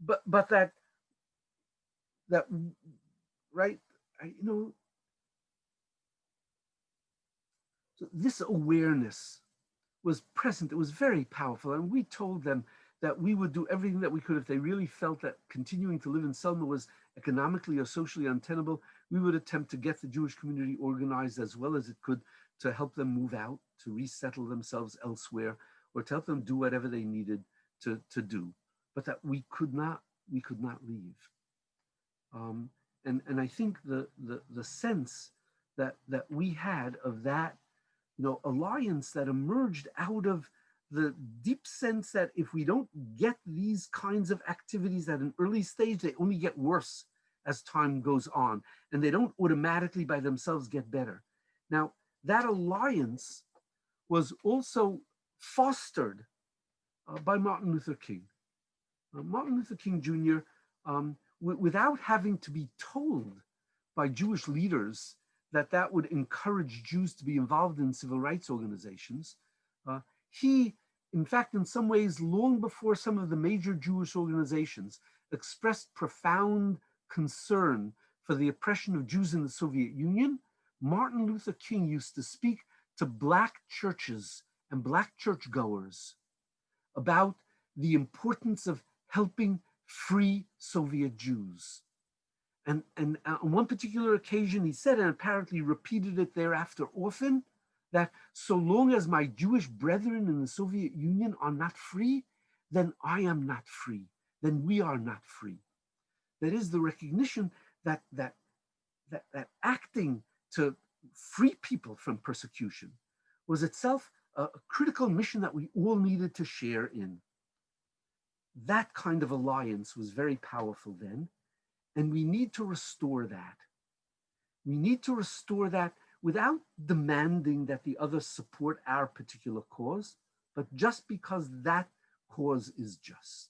But that right, so this awareness was present. It was very powerful. And we told them that we would do everything that we could if they really felt that continuing to live in Selma was economically or socially untenable. We would attempt to get the Jewish community organized as well as it could to help them move out, to resettle themselves elsewhere, or to help them do whatever they needed to do, but that we could not leave. And I think the sense that we had of that, alliance that emerged out of the deep sense that if we don't get these kinds of activities at an early stage, they only get worse as time goes on, and they don't automatically by themselves get better. Now, that alliance was also fostered by Martin Luther King. Martin Luther King Jr., without having to be told by Jewish leaders that would encourage Jews to be involved in civil rights organizations, he, in fact, in some ways, long before some of the major Jewish organizations, expressed profound concern for the oppression of Jews in the Soviet Union. Martin Luther King used to speak to Black churches and Black churchgoers about the importance of helping free Soviet Jews. And on one particular occasion, he said, and apparently repeated it thereafter often, that so long as my Jewish brethren in the Soviet Union are not free, then I am not free, then we are not free. That is the recognition that acting to free people from persecution was itself a critical mission that we all needed to share in. That kind of alliance was very powerful then, and we need to restore that. We need to restore that without demanding that the others support our particular cause, but just because that cause is just.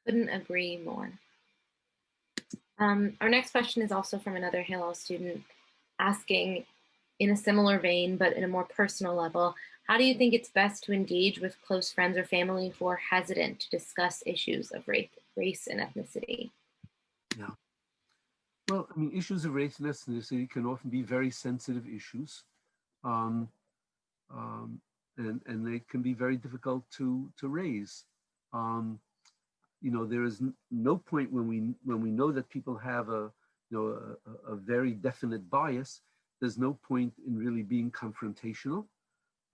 Couldn't agree more. Our next question is also from another Hillel student asking, in a similar vein, but in a more personal level, how do you think it's best to engage with close friends or family who are hesitant to discuss issues of race and ethnicity? Yeah. Well, I mean, issues of race and ethnicity can often be very sensitive issues. And they can be very difficult to raise. There is no point when we know that people have a very definite bias. There's no point in really being confrontational.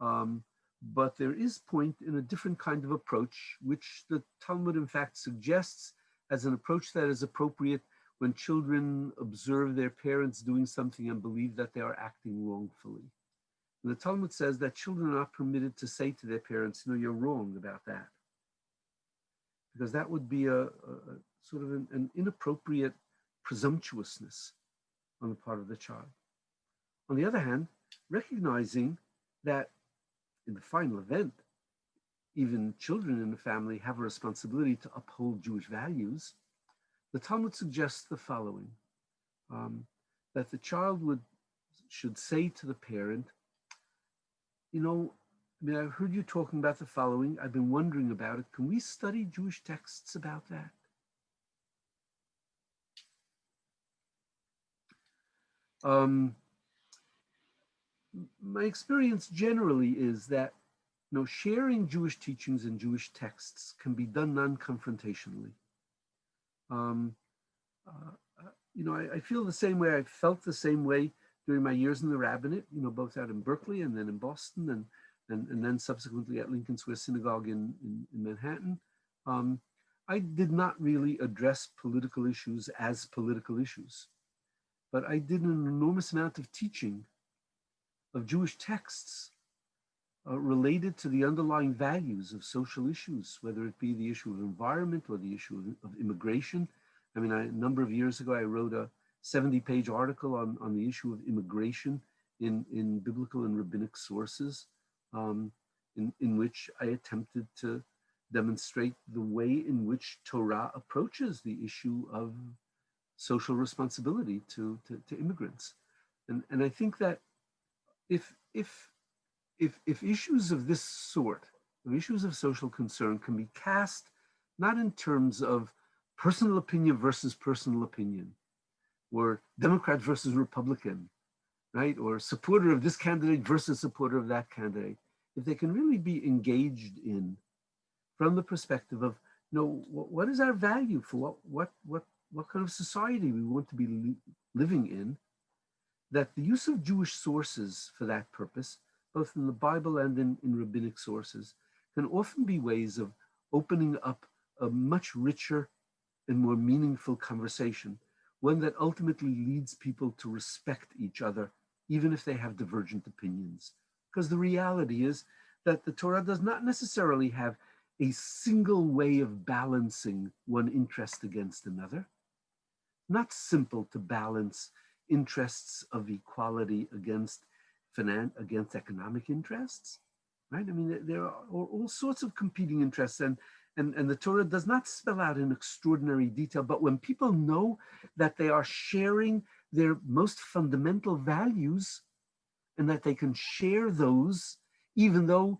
But there is point in a different kind of approach, which the Talmud in fact suggests as an approach that is appropriate when children observe their parents doing something and believe that they are acting wrongfully. And the Talmud says that children are not permitted to say to their parents, you're wrong about that. Because that would be a sort of an inappropriate presumptuousness on the part of the child. On the other hand, recognizing that in the final event, even children in the family have a responsibility to uphold Jewish values, the Talmud suggests the following, that the child should say to the parent, I've heard you talking about the following. I've been wondering about it. Can we study Jewish texts about that? My experience generally is that sharing Jewish teachings and Jewish texts can be done non-confrontationally. I feel the same way. I felt the same way during my years in the rabbinate, both out in Berkeley and then in Boston and then subsequently at Lincoln Square Synagogue in Manhattan. I did not really address political issues as political issues, but I did an enormous amount of teaching of Jewish texts related to the underlying values of social issues, whether it be the issue of environment or the issue of immigration. I mean, a number of years ago, I wrote a 70-page article on the issue of immigration in biblical and rabbinic sources, in which I attempted to demonstrate the way in which Torah approaches the issue of social responsibility to immigrants. And I think that if issues of this sort, of issues of social concern, can be cast not in terms of personal opinion versus personal opinion, or Democrat versus Republican, right? Or supporter of this candidate versus supporter of that candidate, if they can really be engaged in from the perspective of, what is our value for what kind of society we want to be living in, that the use of Jewish sources for that purpose, both in the Bible and in rabbinic sources, can often be ways of opening up a much richer and more meaningful conversation, one that ultimately leads people to respect each other, even if they have divergent opinions. Because the reality is that the Torah does not necessarily have a single way of balancing one interest against another. Not simple to balance interests of equality against economic interests, right? I mean, there are all sorts of competing interests, and the Torah does not spell out in extraordinary detail, but when people know that they are sharing their most fundamental values and that they can share those, even though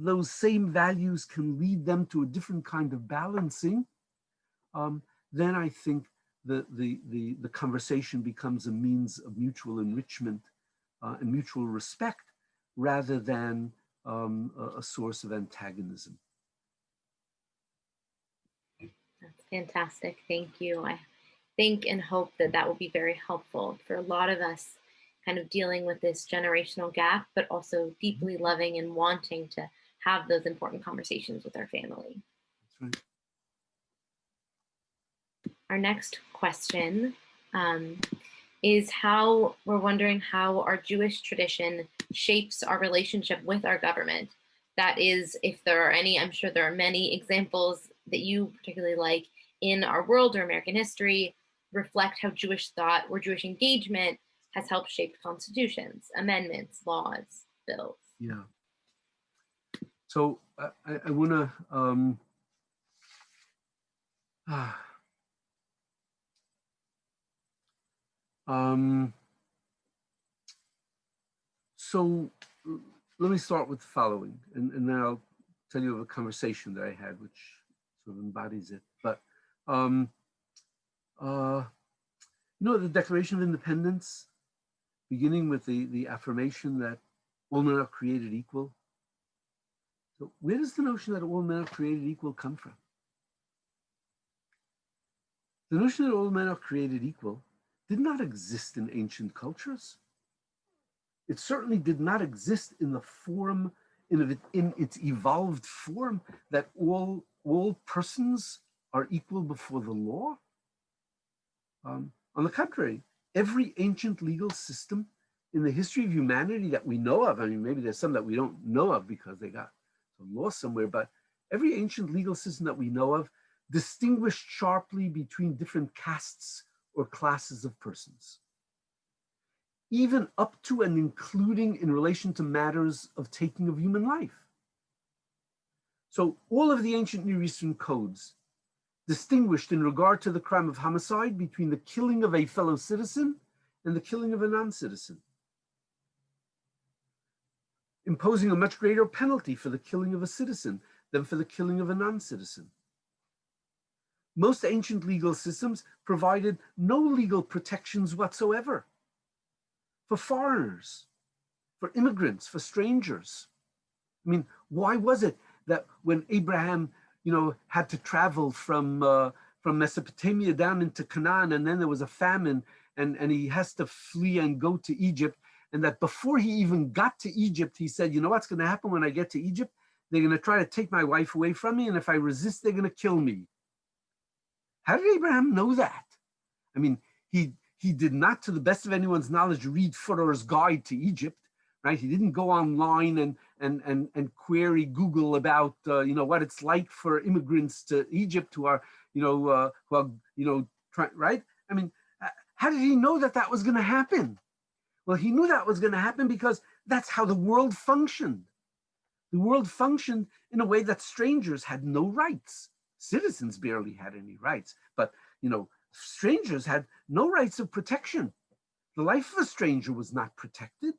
those same values can lead them to a different kind of balancing, then I think the conversation becomes a means of mutual enrichment and mutual respect rather than a source of antagonism. That's fantastic. Thank you. I think and hope that that will be very helpful for a lot of us kind of dealing with this generational gap, but also deeply loving and wanting to have those important conversations with our family. That's right. Our next question is how we're wondering how our Jewish tradition shapes our relationship with our government. That is, if there are any, I'm sure there are many examples that you particularly like in our world or American history, reflect how Jewish thought or Jewish engagement has helped shape constitutions, amendments, laws, bills. Yeah. So I want to so let me start with the following, and then I'll tell you of a conversation that I had, which sort of embodies it. But the Declaration of Independence, beginning with the affirmation that all men are created equal. So where does the notion that all men are created equal come from? The notion that all men are created equal did not exist in ancient cultures. It certainly did not exist in the form, in its evolved form, that all persons are equal before the law. On the contrary, every ancient legal system in the history of humanity that we know of, I mean, maybe there's some that we don't know of because they got lost somewhere, but every ancient legal system that we know of distinguished sharply between different castes or classes of persons, even up to and including in relation to matters of taking of human life. So all of the ancient Near Eastern codes distinguished in regard to the crime of homicide between the killing of a fellow citizen and the killing of a non-citizen, imposing a much greater penalty for the killing of a citizen than for the killing of a non-citizen. Most ancient legal systems provided no legal protections whatsoever for foreigners, for immigrants, for strangers. I mean, why was it that when Abraham, had to travel from Mesopotamia down into Canaan, and then there was a famine, and he has to flee and go to Egypt, and that before he even got to Egypt, he said, you know what's going to happen when I get to Egypt? They're going to try to take my wife away from me, and if I resist, they're going to kill me. How did Abraham know that? I mean, he did not, to the best of anyone's knowledge, read Footer's Guide to Egypt, right? He didn't go online and query Google about what it's like for immigrants to Egypt who are right? I mean, how did he know that was going to happen? Well, he knew that was going to happen because that's how the world functioned. The world functioned in a way that strangers had no rights. Citizens barely had any rights, but strangers had no rights of protection. The life of a stranger was not protected,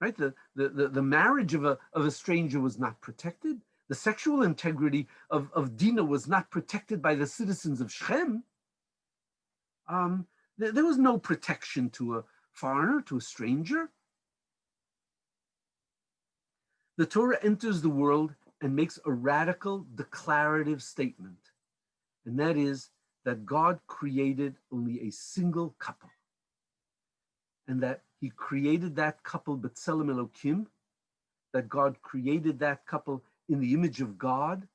right? The marriage of a stranger was not protected. The sexual integrity of Dinah was not protected by the citizens of Shechem. There was no protection to a foreigner, to a stranger. The Torah enters the world and makes a radical declarative statement, and that is that God created only a single couple. and that he created that couple B'Tselem Elokim, that God created that couple in the image of God,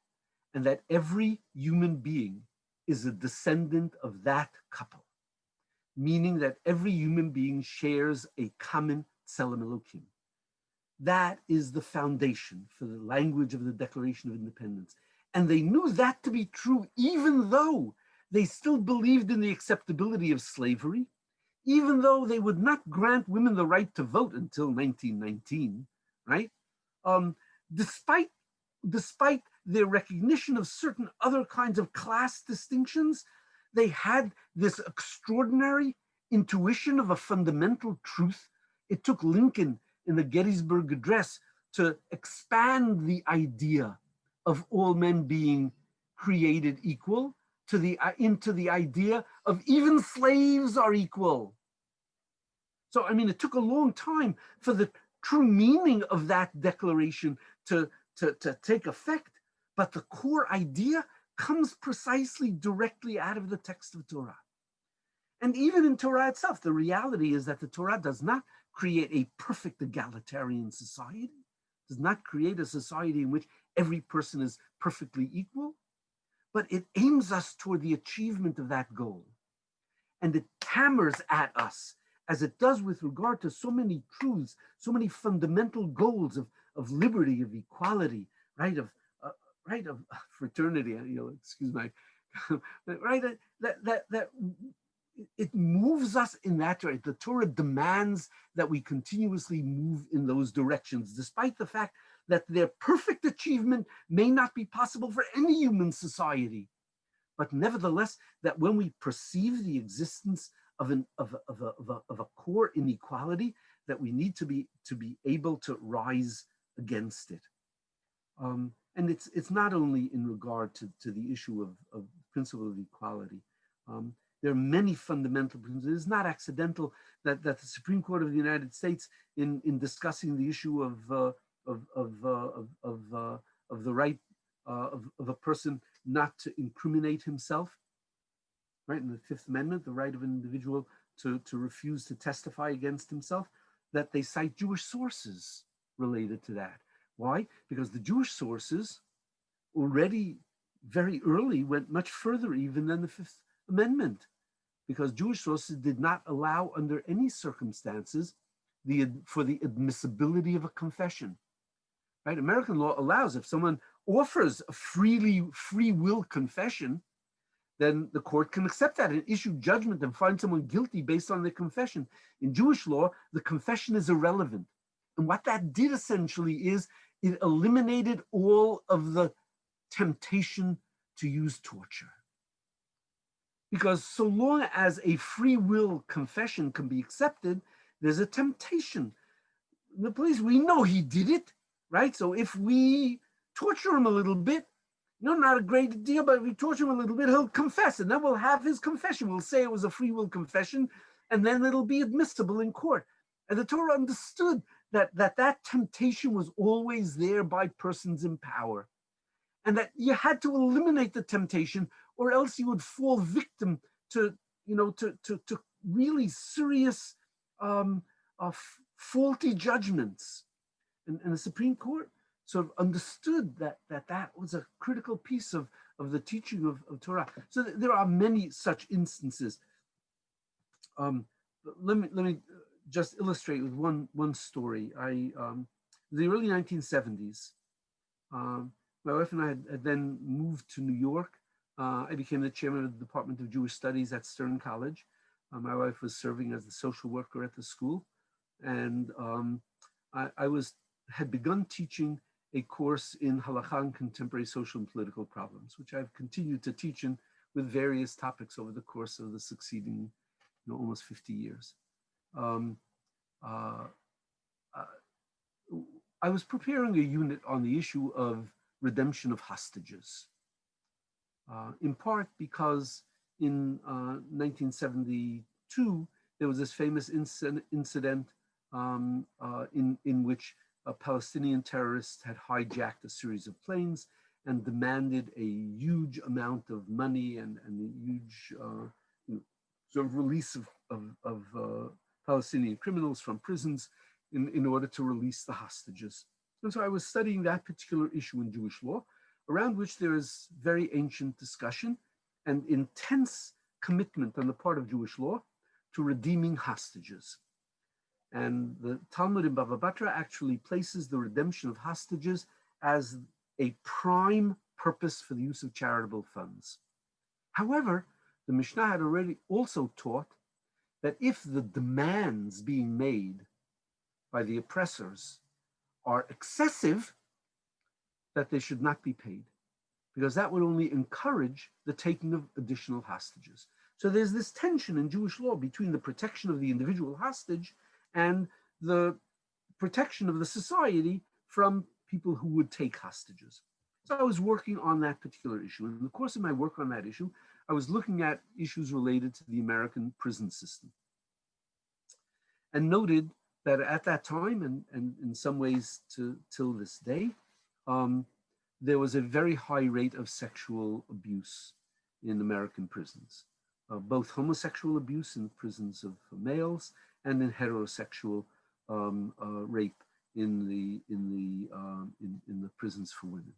and that every human being is a descendant of that couple, meaning that every human being shares a common Tselem Elokim. That is the foundation for the language of the Declaration of Independence. And they knew that to be true, even though they still believed in the acceptability of slavery, even though they would not grant women the right to vote until 1919, right? Despite their recognition of certain other kinds of class distinctions, they had this extraordinary intuition of a fundamental truth. It took Lincoln in the Gettysburg Address to expand the idea of all men being created equal into the idea of even slaves are equal. So, I mean, it took a long time for the true meaning of that declaration to take effect, but the core idea comes precisely directly out of the text of Torah. And even in Torah itself, the reality is that the Torah does not create a perfect egalitarian society, does not create a society in which every person is perfectly equal, but it aims us toward the achievement of that goal. And it hammers at us, as it does with regard to so many truths, so many fundamental goals of liberty, of equality, right, of fraternity. You know, excuse my, right? That it moves us in that direction. The Torah demands that we continuously move in those directions, despite the fact that their perfect achievement may not be possible for any human society. But nevertheless, that when we perceive the existence of a core inequality, that we need to be able to rise against it. And it's not only in regard to the issue of principle of equality. There are many fundamental principles. It's not accidental that the Supreme Court of the United States, in discussing the issue of the right of a person not to incriminate himself, right? In the Fifth Amendment, the right of an individual to refuse to testify against himself, that they cite Jewish sources related to that. Why? Because the Jewish sources already very early went much further even than the Fifth Amendment, because Jewish sources did not allow under any circumstances for the admissibility of a confession. Right? American law allows, if someone offers a free will confession, then the court can accept that and issue judgment and find someone guilty based on their confession. In Jewish law, the confession is irrelevant. And what that did essentially is it eliminated all of the temptation to use torture. Because so long as a free will confession can be accepted, there's a temptation. The police, we know he did it, right? So if we torture him a little bit, not a great deal, but if we torture him a little bit, he'll confess, and then we'll have his confession. We'll say it was a free will confession, and then it'll be admissible in court. And the Torah understood that temptation was always there by persons in power, and that you had to eliminate the temptation, or else you would fall victim to really serious faulty judgments. And the Supreme Court sort of understood that was a critical piece of the teaching of Torah. So there are many such instances. Let me just illustrate with one story. The early 1970s, my wife and I had then moved to New York. I became the chairman of the Department of Jewish Studies at Stern College. My wife was serving as the social worker at the school, and I had begun teaching a course in Halakha and Contemporary Social and Political Problems, which I've continued to teach in with various topics over the course of the succeeding, almost 50 years. I was preparing a unit on the issue of redemption of hostages, in part because in 1972, there was this famous incident in which Palestinian terrorists had hijacked a series of planes and demanded a huge amount of money and a huge sort of release of Palestinian criminals from prisons in order to release the hostages. And so I was studying that particular issue in Jewish law, around which there is very ancient discussion and intense commitment on the part of Jewish law to redeeming hostages. And the Talmud in Bava Batra actually places the redemption of hostages as a prime purpose for the use of charitable funds. However, the Mishnah had already also taught that if the demands being made by the oppressors are excessive, that they should not be paid, because that would only encourage the taking of additional hostages. So there's this tension in Jewish law between the protection of the individual hostage and the protection of the society from people who would take hostages. So I was working on that particular issue. In the course of my work on that issue, I was looking at issues related to the American prison system and noted that at that time, and in some ways till this day, there was a very high rate of sexual abuse in American prisons, both homosexual abuse in prisons of males and in heterosexual rape in the prisons for women.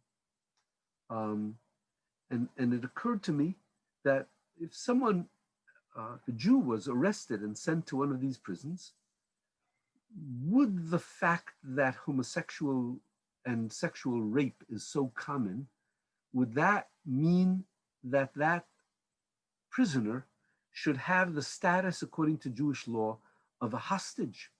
And it occurred to me that if someone, a Jew, was arrested and sent to one of these prisons, would the fact that homosexual and sexual rape is so common, would that mean that that prisoner should have the status, according to Jewish law, of a hostage?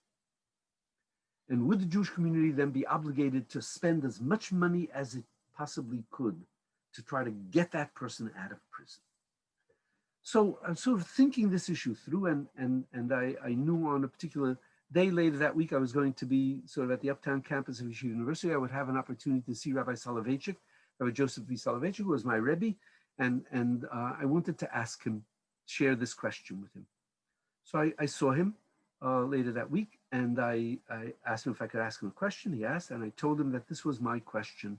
And would the Jewish community then be obligated to spend as much money as it possibly could to try to get that person out of prison? So I'm sort of thinking this issue through, and I knew on a particular day later that week I was going to be sort of at the uptown campus of Yeshiva University. I would have an opportunity to see Rabbi Soloveitchik, Rabbi Joseph V. Soloveitchik, who was my Rebbe, and I wanted to ask him, share this question with him. So I saw him later that week, and I asked him if I could ask him a question. He asked, and I told him that this was my question,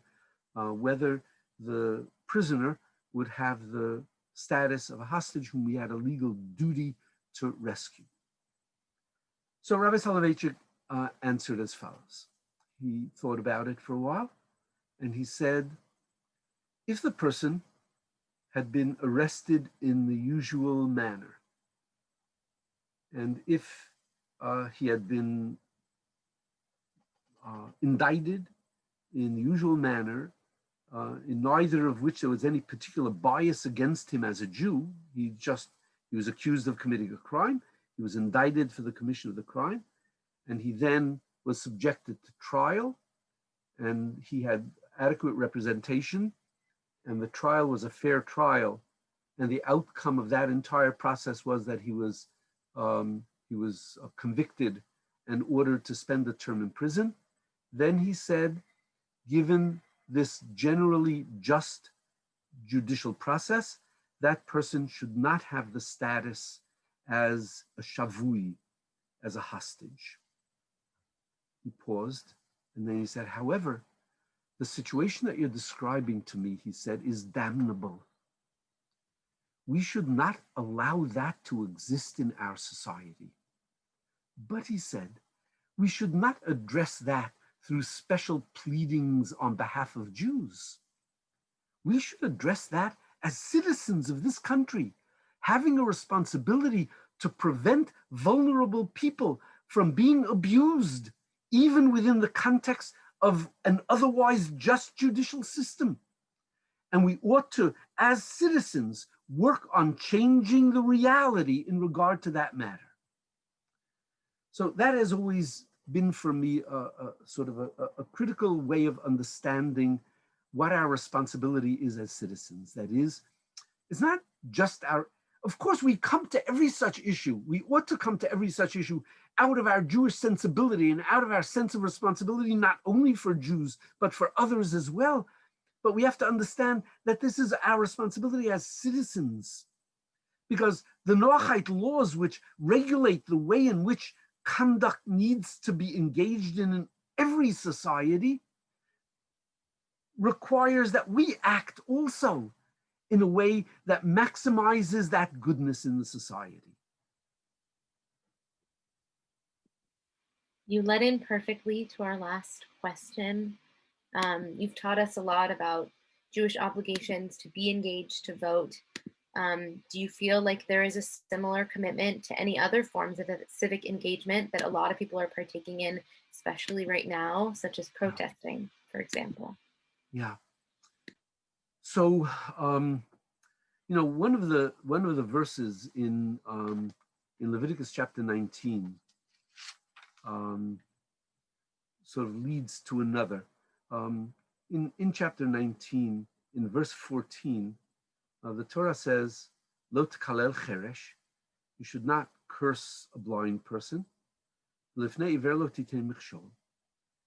whether the prisoner would have the status of a hostage whom we had a legal duty to rescue. So Rabbi Soloveitchik answered as follows. He thought about it for a while, and he said, if the person had been arrested in the usual manner, and if he had been indicted in the usual manner, in neither of which there was any particular bias against him as a Jew, he was accused of committing a crime, he was indicted for the commission of the crime, and he then was subjected to trial, and he had adequate representation, and the trial was a fair trial, and the outcome of that entire process was that he was convicted and ordered to spend a term in prison. Then he said, given this generally just judicial process, that person should not have the status as a shavui, as a hostage. He paused, and then he said, however, the situation that you're describing to me, he said, is damnable. We should not allow that to exist in our society. But he said, we should not address that through special pleadings on behalf of Jews. We should address that as citizens of this country, having a responsibility to prevent vulnerable people from being abused, even within the context of an otherwise just judicial system. And we ought to, as citizens, work on changing the reality in regard to that matter. So that has always been for me a sort of a critical way of understanding what our responsibility is as citizens. That is, it's not just of course we come to every such issue, we ought to come to every such issue out of our Jewish sensibility and out of our sense of responsibility, not only for Jews, but for others as well. But we have to understand that this is our responsibility as citizens, because the Noahide laws, which regulate the way in which conduct needs to be engaged in every society, requires that we act also in a way that maximizes that goodness in the society. You led in perfectly to our last question. You've taught us a lot about Jewish obligations to be engaged, to vote. Do you feel like there is a similar commitment to any other forms of civic engagement that a lot of people are partaking in, especially right now, such as protesting, for example? Yeah. So, one of the verses in Leviticus chapter 19 sort of leads to another. In chapter 19, in verse 14, the Torah says, "Lo t'kalel cheresh," you should not curse a blind person. "Lifnei iver lo titein michshol,"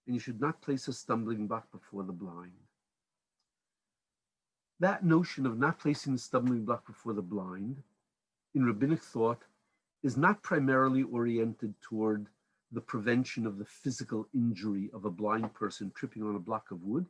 and you should not place a stumbling block before the blind. That notion of not placing the stumbling block before the blind in rabbinic thought is not primarily oriented toward the prevention of the physical injury of a blind person tripping on a block of wood,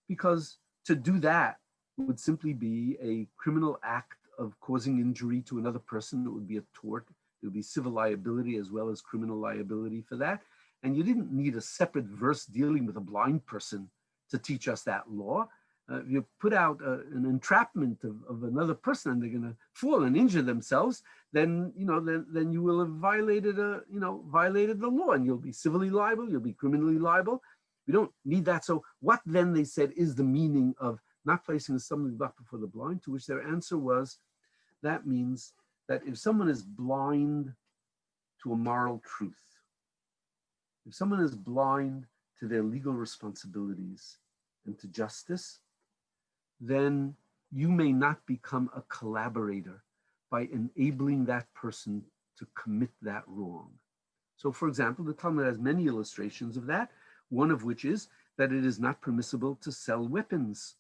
because to do that would simply be a criminal act of causing injury to another person. It would be a tort. It would be civil liability as well as criminal liability for that. And you didn't need a separate verse dealing with a blind person to teach us that law. If you put out an entrapment of another person and they're going to fall and injure themselves, then then you will have violated the law, and you'll be civilly liable, you'll be criminally liable. We don't need that. So what then, they said, is the meaning of not placing a stumbling block before the blind? To which their answer was, that means that if someone is blind to a moral truth, if someone is blind to their legal responsibilities and to justice, then you may not become a collaborator by enabling that person to commit that wrong. So, for example, the Talmud has many illustrations of that, one of which is that it is not permissible to sell weapons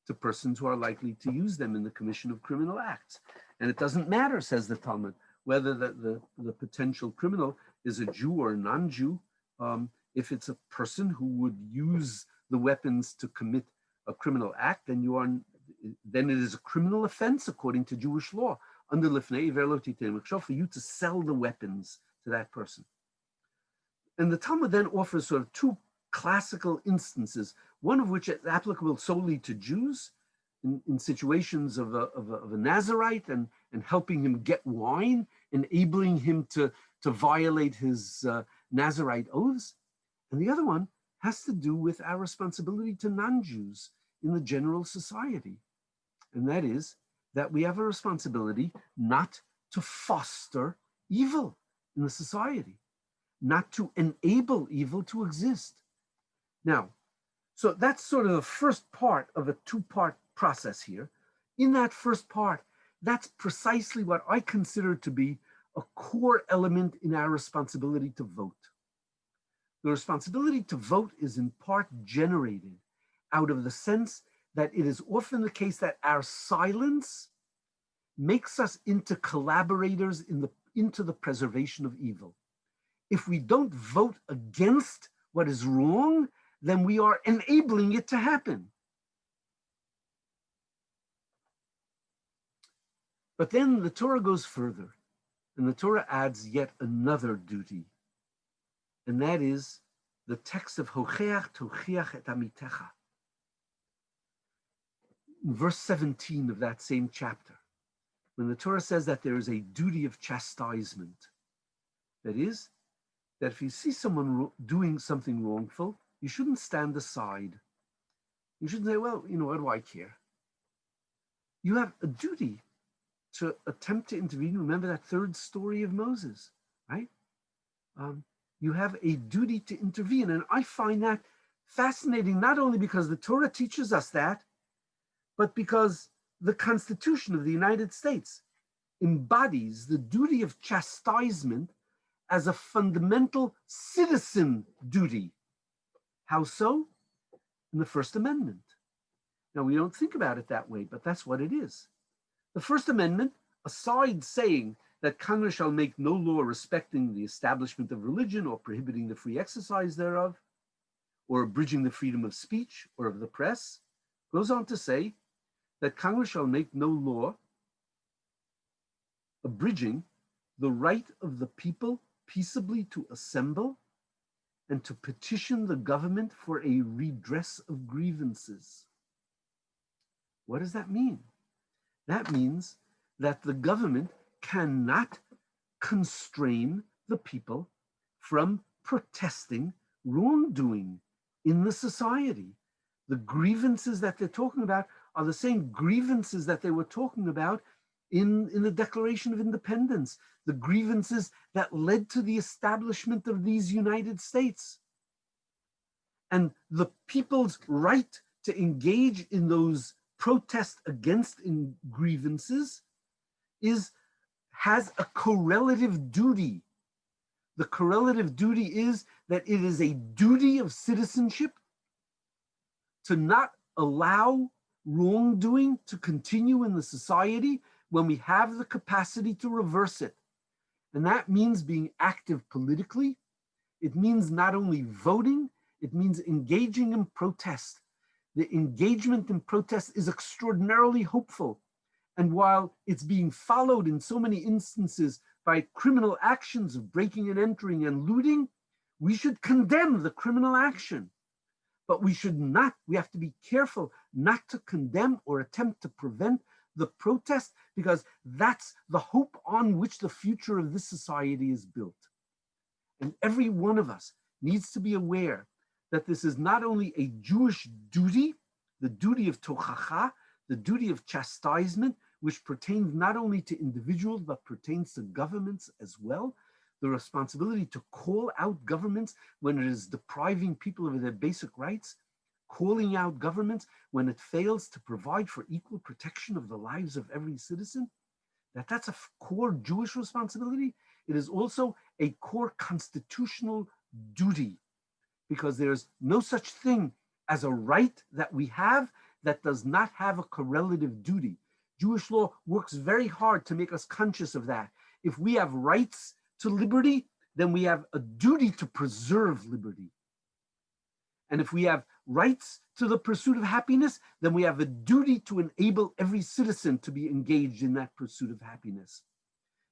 to persons who are likely to use them in the commission of criminal acts. And it doesn't matter, says the Talmud, whether the potential criminal is a Jew or a non-Jew. If it's a person who would use the weapons to commit a criminal act, then it is a criminal offense according to Jewish law, under lifnei iver lo titein michshol, for you to sell the weapons to that person. And the Talmud then offers sort of two classical instances, one of which is applicable solely to Jews in situations of a Nazarite and helping him get wine, enabling him to violate his Nazarite oaths. And the other one has to do with our responsibility to non-Jews in the general society. And that is that we have a responsibility not to foster evil in the society, not to enable evil to exist. Now, so that's sort of the first part of a two-part process here. In that first part, that's precisely what I consider to be a core element in our responsibility to vote. The responsibility to vote is in part generated out of the sense that it is often the case that our silence makes us into collaborators into the preservation of evil. If we don't vote against what is wrong, then we are enabling it to happen. But then the Torah goes further, and the Torah adds yet another duty, and that is the text of Hocheach tochiach et amitecha. In verse 17 of that same chapter, when the Torah says that there is a duty of chastisement, that is, that if you see someone doing something wrongful, you shouldn't stand aside. You shouldn't say, well, what do I care? You have a duty to attempt to intervene. Remember that third story of Moses, right? You have a duty to intervene. And I find that fascinating, not only because the Torah teaches us that, but because the Constitution of the United States embodies the duty of chastisement as a fundamental citizen duty. How so? In the First Amendment. Now, we don't think about it that way, but that's what it is. The First Amendment, aside saying that Congress shall make no law respecting the establishment of religion or prohibiting the free exercise thereof, or abridging the freedom of speech or of the press, goes on to say that Congress shall make no law abridging the right of the people peaceably to assemble and to petition the government for a redress of grievances. What does that mean? That means that the government cannot constrain the people from protesting wrongdoing in the society. The grievances that they're talking about are the same grievances that they were talking about in the Declaration of Independence, the grievances that led to the establishment of these United States. And the people's right to engage in those protests against grievances has a correlative duty. The correlative duty is that it is a duty of citizenship to not allow wrongdoing to continue in the society when we have the capacity to reverse it. And that means being active politically. It means not only voting, it means engaging in protest. The engagement in protest is extraordinarily hopeful. And while it's being followed in so many instances by criminal actions of breaking and entering and looting, we should condemn the criminal action. But we have to be careful not to condemn or attempt to prevent the protest, because that's the hope on which the future of this society is built. And every one of us needs to be aware that this is not only a Jewish duty, the duty of tochacha, the duty of chastisement, which pertains not only to individuals, but pertains to governments as well. The responsibility to call out governments when it is depriving people of their basic rights, calling out governments when it fails to provide for equal protection of the lives of every citizen, that's a core Jewish responsibility. It is also a core constitutional duty, because there's no such thing as a right that we have that does not have a correlative duty. Jewish law works very hard to make us conscious of that. If we have rights to liberty, then we have a duty to preserve liberty. And if we have rights to the pursuit of happiness, then we have a duty to enable every citizen to be engaged in that pursuit of happiness.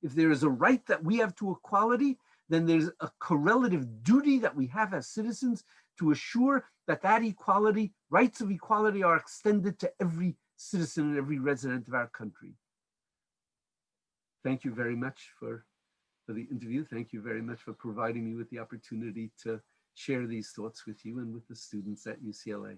If there is a right that we have to equality, then there's a correlative duty that we have as citizens to assure that that equality, rights of equality, are extended to every citizen and every resident of our country. Thank you very much for the interview. Thank you very much for providing me with the opportunity to share these thoughts with you and with the students at UCLA.